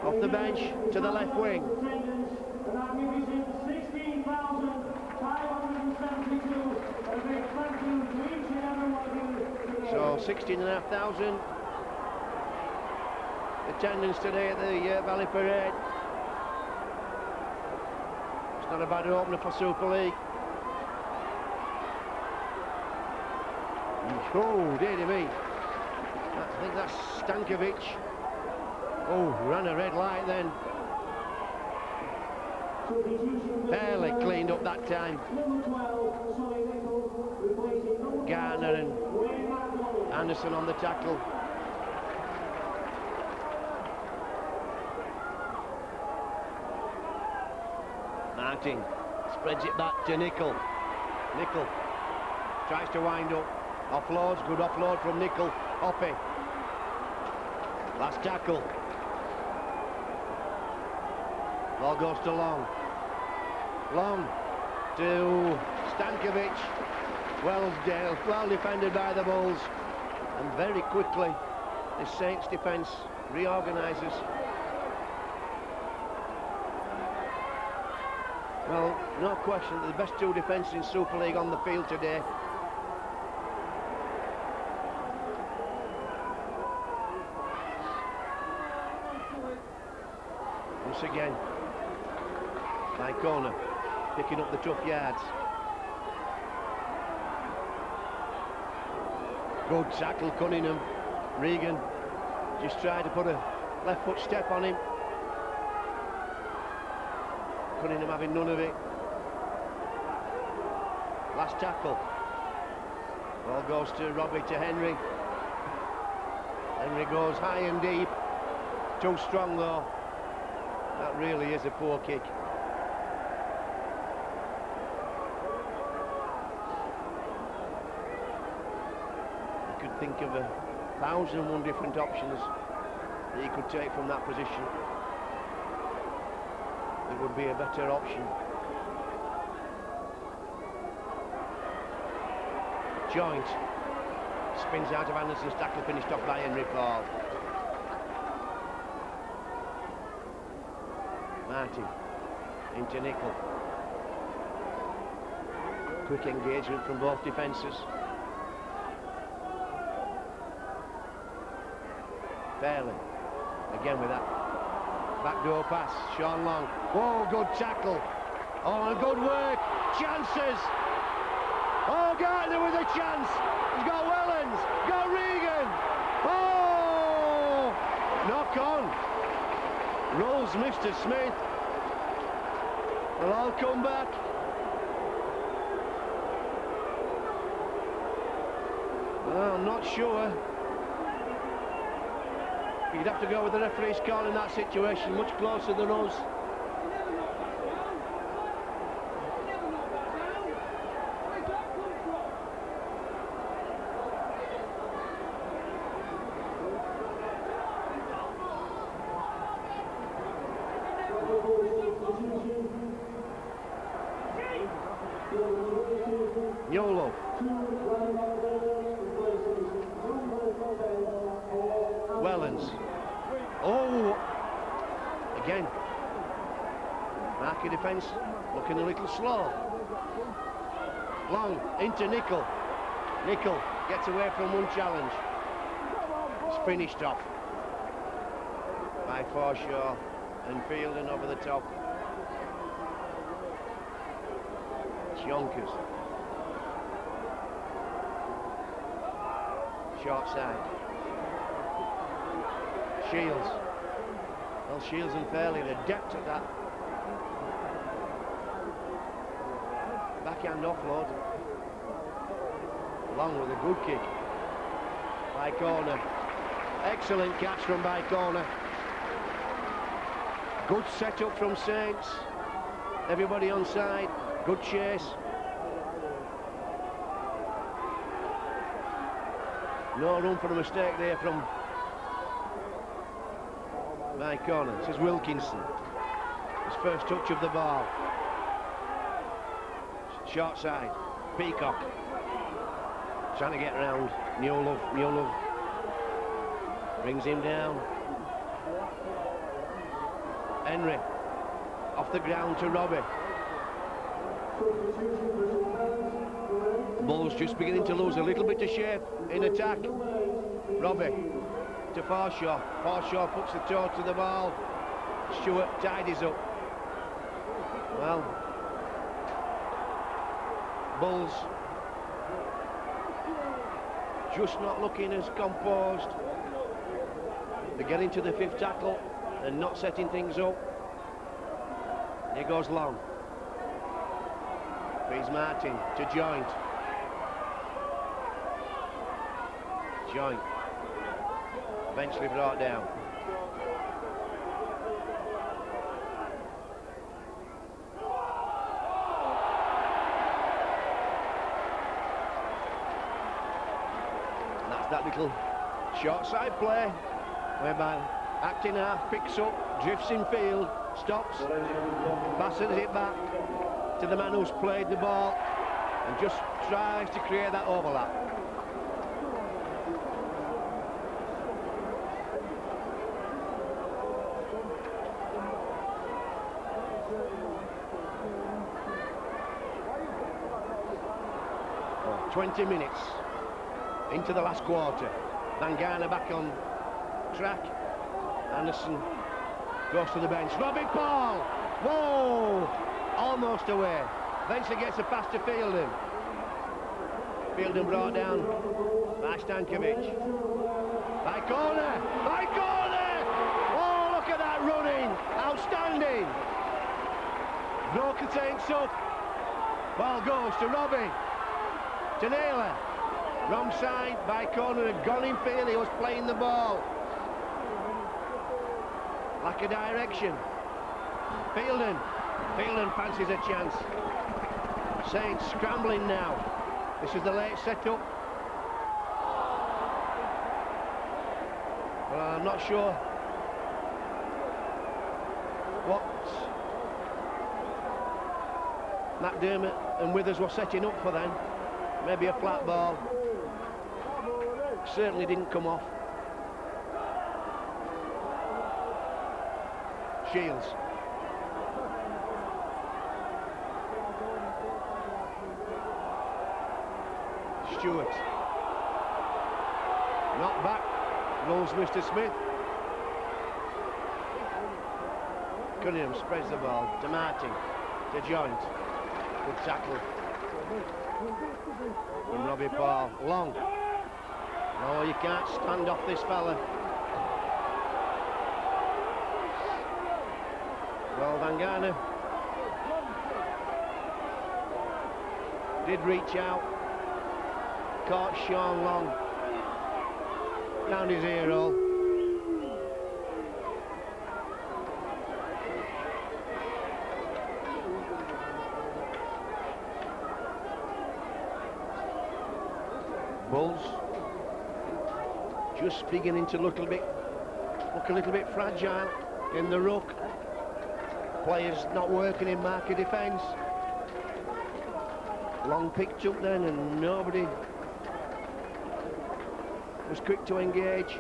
off the bench to the left wing. So 16,500 attendance today at the Valley Parade. It's not a bad opener for Super League. Oh, dear me. I think that's Stankovic. Oh, ran a red light then. Barely cleaned up that time. Garner and Anderson on the tackle. Martin spreads it back to Nicol. Nicol tries to wind up. Offloads, good offload from Nicol. Hoppy. Last tackle. Ball goes to Long. Long to Stankovic. Well defended by the Bulls. And very quickly, the Saints defence reorganises. Well, no question, the best two defences in Super League on the field today. Once again, Bycorner picking up the tough yards. Good tackle, Cunningham. Regan just tried to put a left foot step on him. Cunningham having none of it. Last tackle. Ball goes to Robbie, to Henry. Henry goes high and deep. Too strong though. That really is a poor kick. You could think of 1,001 different options that you could take from that position. It would be a better option. Joint spins out of Anderson's tackle, finished off by Henry Paul. Martin into Nickel. Quick engagement from both defences. Fairley again with that backdoor pass. Sean Long. Oh, good tackle. Oh, and good work. Chances. Oh, Gardner with a chance. He's got Wellens. Got Regan. Oh, knock on. Rolls Mr. Smith. They'll all come back. Well, I'm not sure. You'd have to go with the referee's call in that situation, much closer than us. Yolo. Wellens. Oh, again. Marker defence looking a little slow. Long into Nickel. Nickel gets away from one challenge. It's finished off by Forshaw and Fielden over the top. It's Yonkers. Short side. Shields. Well, Shields and Fairley, the depth of that backhand offload. Long with a good kick. By corner. Excellent catch from by corner. Good setup from Saints. Everybody on side. Good chase. No room for a mistake there from by corner. This is Wilkinson. His first touch of the ball. Short side. Peacock. Trying to get around Newlove. Newlove brings him down. Henry off the ground to Robbie. Bulls just beginning to lose a little bit of shape in attack. Robbie to Forshaw. Forshaw puts the toe to the ball. Stewart tidies up. Well, Bulls just not looking as composed. They're getting to the fifth tackle and not setting things up. Here goes Long. Here's Martin to Joint. Joint eventually brought down. And that's that little short side play whereby acting half picks up, drifts in field, stops, passes it back to the man who's played the ball and just tries to create that overlap. Oh, 20 minutes into the last quarter. Mangana back on track. Anderson goes to the bench. Robbie Paul! Whoa! Almost away. Eventually gets a pass to Fielden. Fielden brought down by Stankovic. By corner! By corner! Oh, look at that running! Outstanding! Broken takes up. Ball goes to Robbie. To Naylor. Wrong side by corner. Had gone in field. He was playing the ball. Lack of direction. Fielden. Fielden fancies a chance. Saints scrambling now. This is the late setup. Well, I'm not sure what McDermott and Withers were setting up for then. Maybe a flat ball. Certainly didn't come off. Shields. Stewart. Knocked back, rolls Mr. Smith. Cunningham spreads the ball to Martin, to Joint. Good tackle from Robbie Paul. Long. Oh, you can't stand off this fella. Well, Van Garner did reach out, caught Sean Long down his ear hole. Bulls just beginning to look a little bit fragile in the ruck. Players not working in marker defence. Long picked up then and nobody was quick to engage.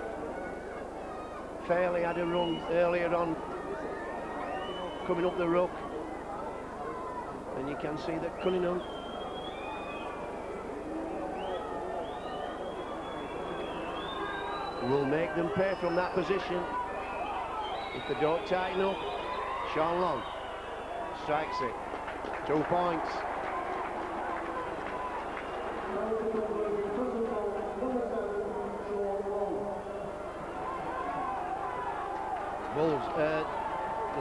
Fairley had a run earlier on coming up the ruck, and you can see that Cunningham will make them pay from that position if they don't tighten up. Sean Long strikes it. 2 points. Bulls, the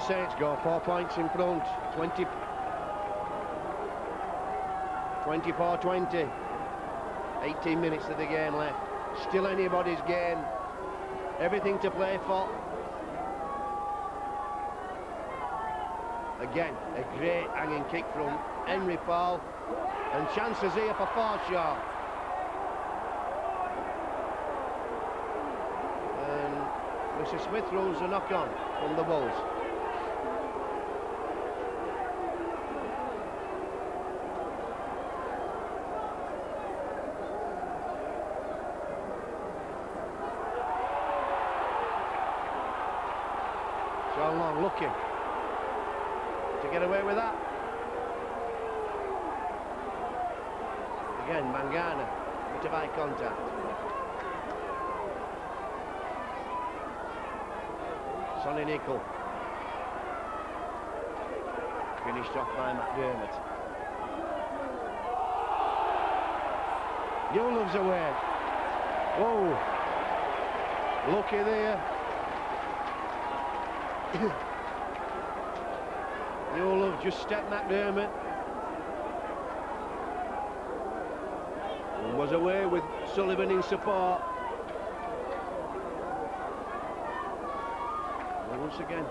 Saints go 4 points in front. 24-20. 18 minutes of the game left. Still anybody's game. Everything to play for. Again, a great hanging kick from Henry Paul, and chances here for Forshaw. And Mr. Smith rolls a knock-on from the Bulls. Sean Long looking to get away with that. Again, Mangana, bit of eye contact. Sonny Nicol. Finished off by McDermott. Newland's away. Whoa. Lucky there. Newland just stepped McDermott and was away with Sullivan in support. And once again,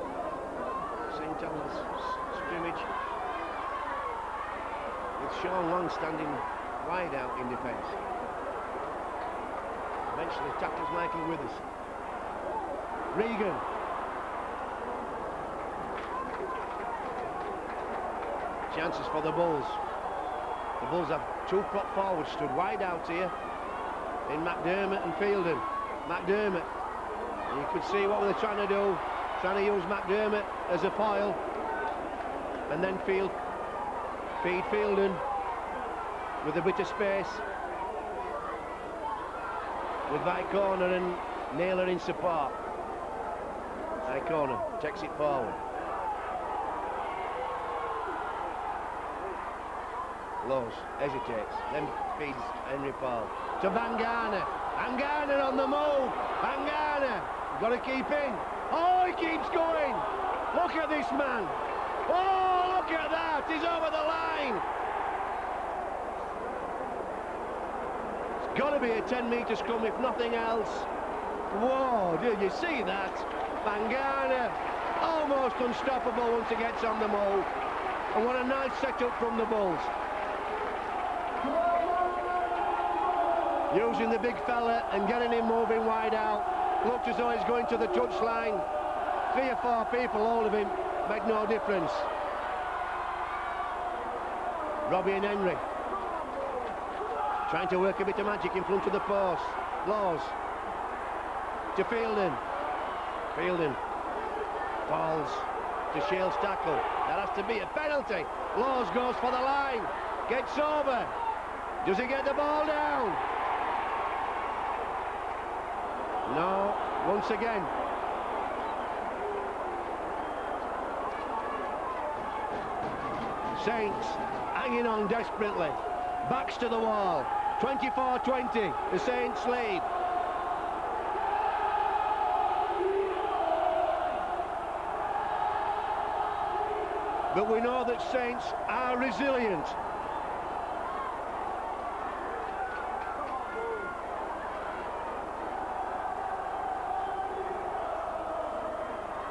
St. Helens scrimmage with Sean Long standing wide out in defence. Eventually tackles Michael Withers. Regan. Chances for the Bulls. The Bulls have 2 prop forwards stood wide out here in McDermott and Fielden. McDermott, you could see what they're trying to do, trying to use McDermott as a foil, and then feed Fielden with a bit of space with Vicona and Naylor in support. Vicona takes it forward. Lows, hesitates, then feeds Henry Paul to Van Garner. Van Garner on the move. Van Garner, got to keep in. Oh, he keeps going. Look at this man. Oh, look at that. He's over the line. It's got to be a 10-metre scrum if nothing else. Whoa, did you see that? Van Garner, almost unstoppable once he gets on the move. And what a nice setup from the Bulls. Using the big fella and getting him moving wide out. Looked as though he's going to the touchline. 3 or 4 people hold of him, make no difference. Robbie and Henry trying to work a bit of magic in front of the post. Laws to Fielden. Fielden falls to Shale's tackle. That has to be a penalty. Laws goes for the line, gets over. Does he get the ball down? No, once again. Saints hanging on desperately. Backs to the wall. 24-20, the Saints lead. But we know that Saints are resilient.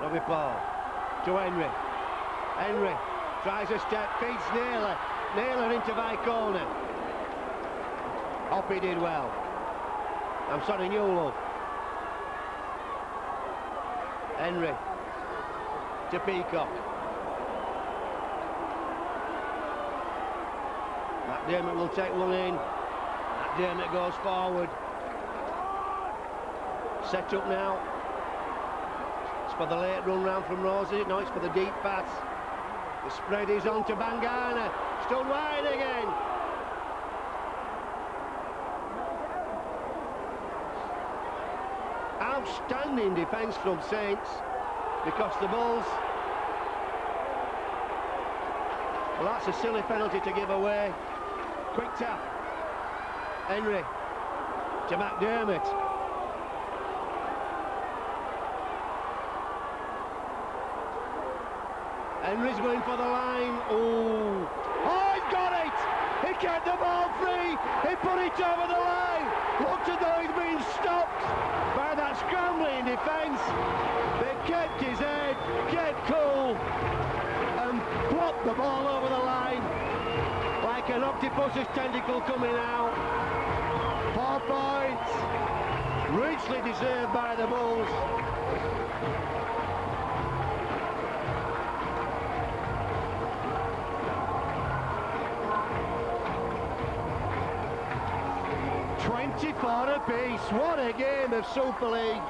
Robbie Paul to Henry. Henry tries a step, feeds Naylor. Naylor into my corner. Hoppy did well. I'm sorry, Newell. Henry to Peacock. McDermott will take one in. McDermott goes forward. Set up now. It's for the late run round from Rosie. No, it's for the deep pass. The spread is on to Bangana. Stood wide again. Outstanding defence from Saints, because the Bulls, well, that's a silly penalty to give away. Quick tap. Henry to McDermott. Henry's going for the line. Oh, he's got it! He kept the ball free. He put it over the line. Looked as though he's been stopped by that scrambling defence. They kept his head, kept cool, and plopped the ball over the line like an octopus's tentacle coming out. 4 points, richly deserved by the Bulls. $24 apiece. What a game of Super League.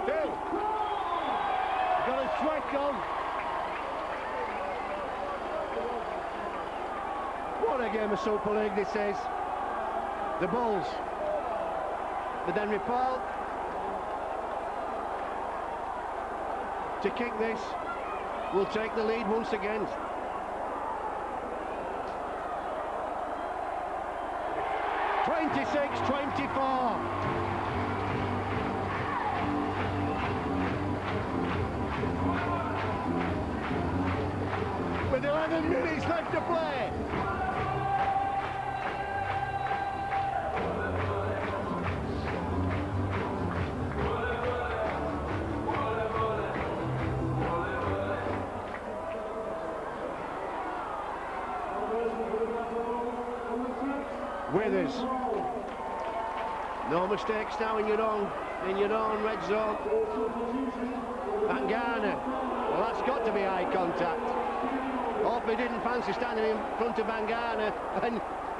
Phil, got a sweat on. What a game of Super League this is. The Bulls with Henry Paul to kick this. Will take the lead once again. $26-24. With 11 minutes left to play. Withers. No mistakes now in your own red zone. Bangana. Well, that's got to be eye contact. Hope he didn't fancy standing in front of Bangana,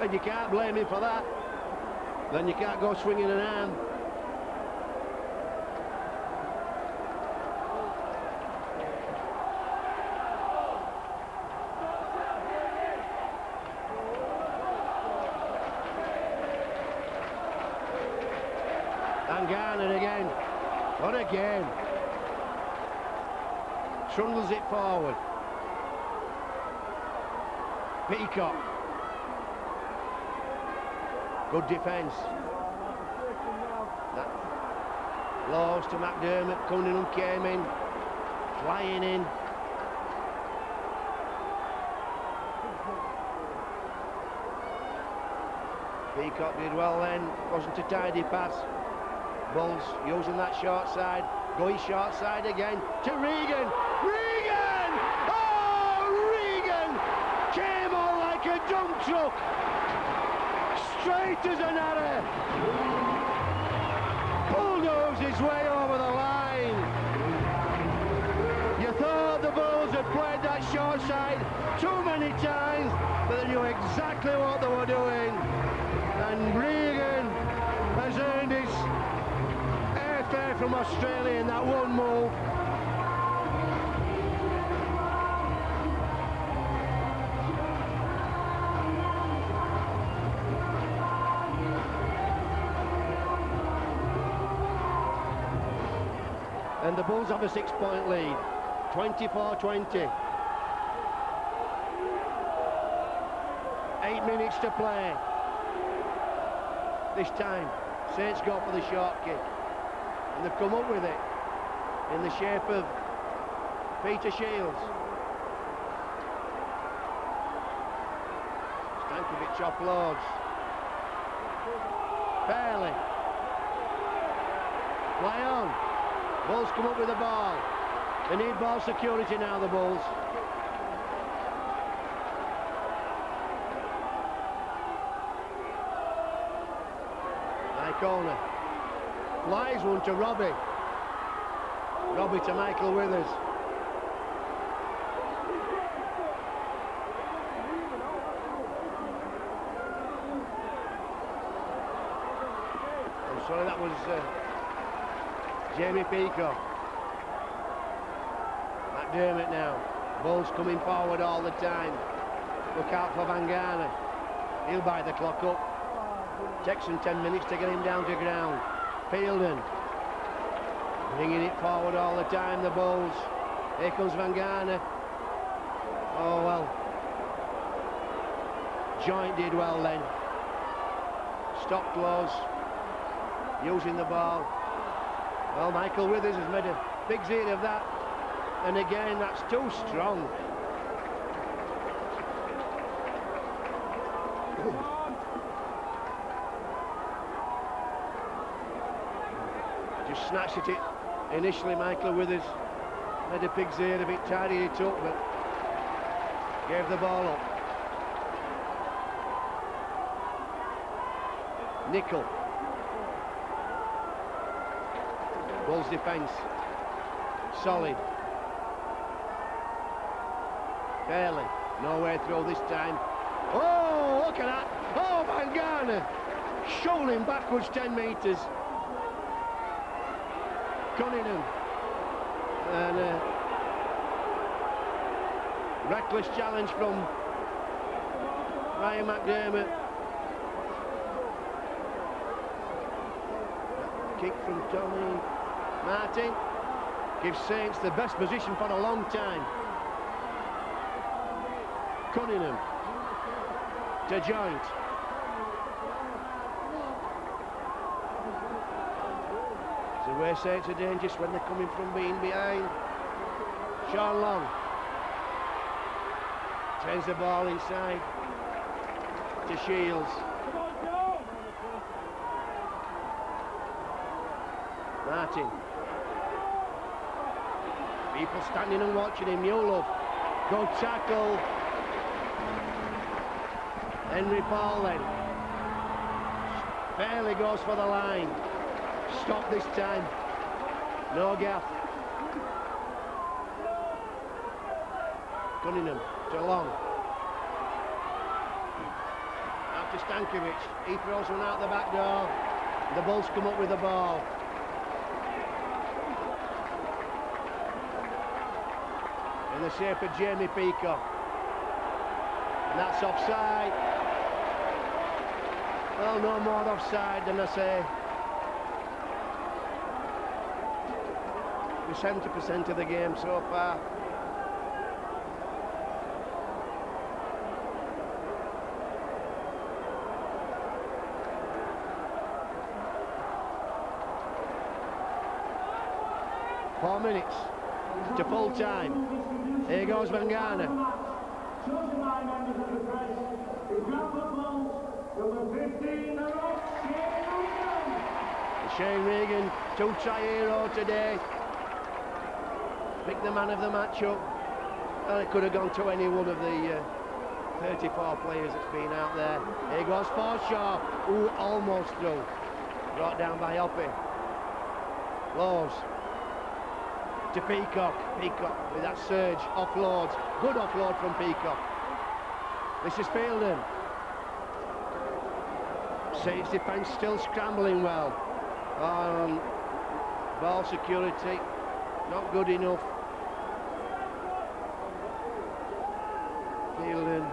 and you can't blame him for that. Then you can't go swinging an arm. Bangana again. What a game. Trundles it forward. Peacock. Good defence. Laws to McDermott. Cunningham came in. Flying in. Peacock did well then. Wasn't a tidy pass. Bulls using that short side. Going short side again to Regan. Regan! Oh, Regan! Came on like a dump truck. Straight as an arrow. Bulldozed his way over the line. You thought the Bulls had played that short side too many times, but they knew exactly what they were doing. And Regan has earned his airfare from Australia in that one move. And the Bulls have a 6-point lead, 24-20. 8 minutes to play. This time, Saints go for the short kick. And they've come up with it in the shape of Peter Shields. Stankovic offloads. Fairly. Play on. Bulls come up with the ball. They need ball security now, the Bulls. High corner. Flies one to Robbie. Robbie to Michael Withers. I'm sorry, that was Jamie Peacock. McDermott now. Bulls coming forward all the time. Look out for Van Garner. He'll buy the clock up. Takes him 10 minutes to get him down to ground. Fielden. Bringing it forward all the time, the Bulls. Here comes Van Garner. Oh, well. Joint did well then. Stop close. Using the ball. Well, Michael Withers has made a big zit of that. And again, that's too strong. Just snatched at it initially, Michael Withers. Made a big zit of it, tidied it up, but gave the ball up. Nickel. Bulls defence. Solid. Fairly. No way through this time. Oh, look at that. Oh, Van Garner. Shoaling backwards 10 metres. Cunningham. And a reckless challenge from Ryan McDermott. Kick from Tommy Martin. Gives Saints the best position for a long time. Cunningham to Joint. It's the way Saints are dangerous when they're coming from being behind. Sean Long turns the ball inside to Shields. Martin. People standing and watching him. Yulov. Good tackle. Henry Paul then. Fairly goes for the line. Stop this time. No gap. Cunningham to Long. After Stankovic. He throws one out the back door. The Bulls come up with the ball. In the shape of Jamie Peacock. And that's offside. Well, no more offside than I say. We're 70% of the game so far. Four minutes to full time. Here goes Van Garner. Shane Regan, two-try hero today. Picked the man of the match up. Well, it could have gone to any one of the 34 players that's been out there. Here goes Forshaw, who almost through. Brought down by Hoppy. Lowe's to Peacock. Peacock with that surge, offloads. Good offload from Peacock. This is Fielden. Saints defence still scrambling well. Ball security, not good enough. Fielden,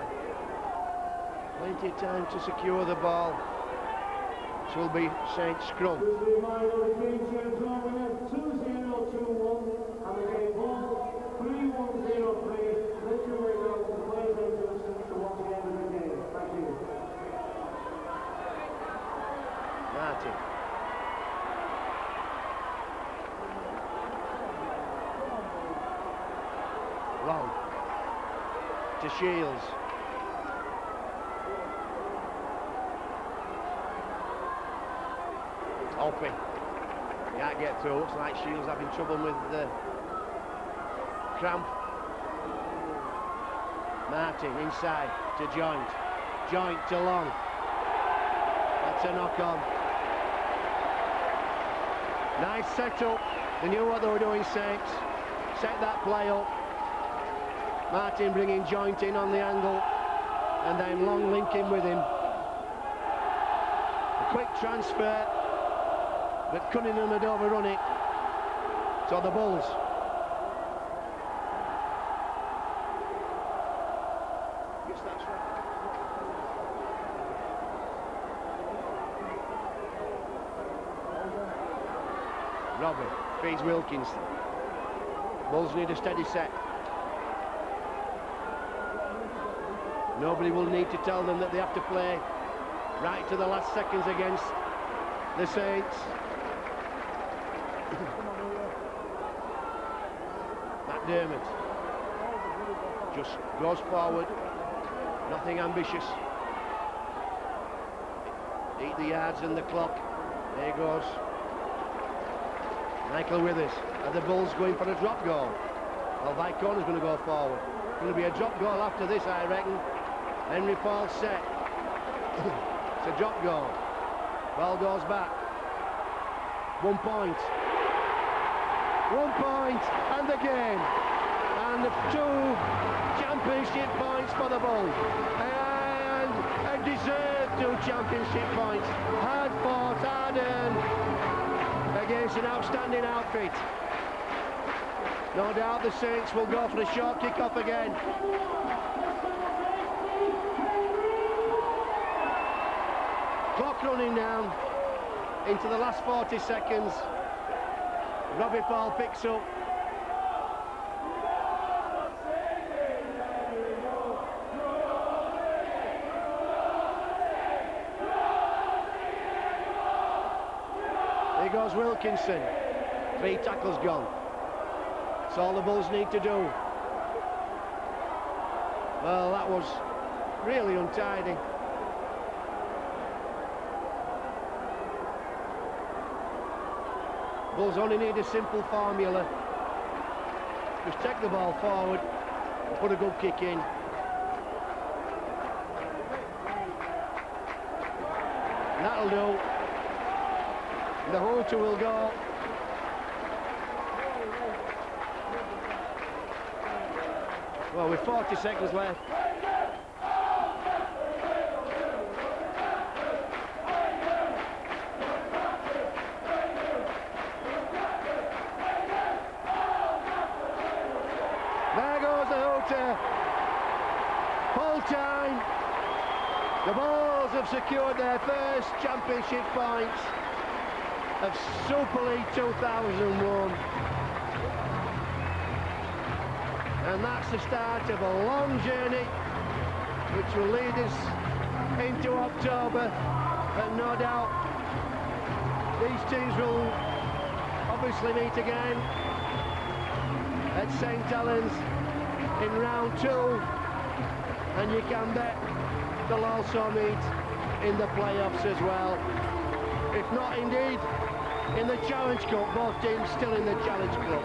plenty of time to secure the ball. This will be Saints scrum. Long to Shields. Opie can't get through. Looks like Shields having trouble with the cramp. Martin inside to Joint. Joint to Long. That's a knock on. Nice setup. They knew what they were doing, Saints. Set that play up. Martin bringing Joint in on the angle, and then Long linking with him. A quick transfer, but Cunningham had overrun it. So the Bulls. Yes, that's right. Robert feeds Wilkinson. Bulls need a steady set. Nobody will need to tell them that they have to play right to the last seconds against the Saints. McDermott just goes forward, nothing ambitious. Eat the yards and the clock. There he goes. Michael Withers. Are the Bulls going for a drop goal? Well, Vicona's going to go forward. It's going to be a drop goal after this, I reckon. Henry Paul set. It's a drop goal. Ball goes back. 1 point. 1 point and the game. And the 2 championship points for the Bulls. And a deserved 2 championship points. Hard fought, hard earned against an outstanding outfit. No doubt the Saints will go for a short kick-off again. Clock running down into the last 40 seconds. Robbie Paul picks up. Here goes Wilkinson. 3 tackles gone. That's all the Bulls need to do. Well, that was really untidy. Bulls only need a simple formula. Just take the ball forward and put a good kick in. And that'll do. The halter will go. Well, with 40 seconds left. There goes the halter. Full time. The Bulls have secured their first championship points of Super League 2001. And that's the start of a long journey which will lead us into October, and no doubt these teams will obviously meet again at St Helens in round 2, and you can bet they'll also meet in the playoffs as well. If not indeed in the Challenge Cup, both teams still in the Challenge Cup.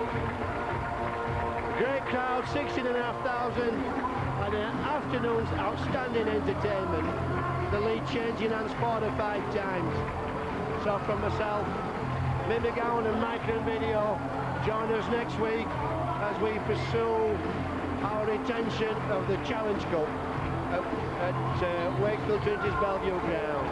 Great crowd, 16,500, and an afternoon's outstanding entertainment. The lead changing hands 4 or 5 times. So from myself, Mick McGowan and Micro Video, join us next week as we pursue our retention of the Challenge Cup at Wakefield Trinity's Bellevue ground.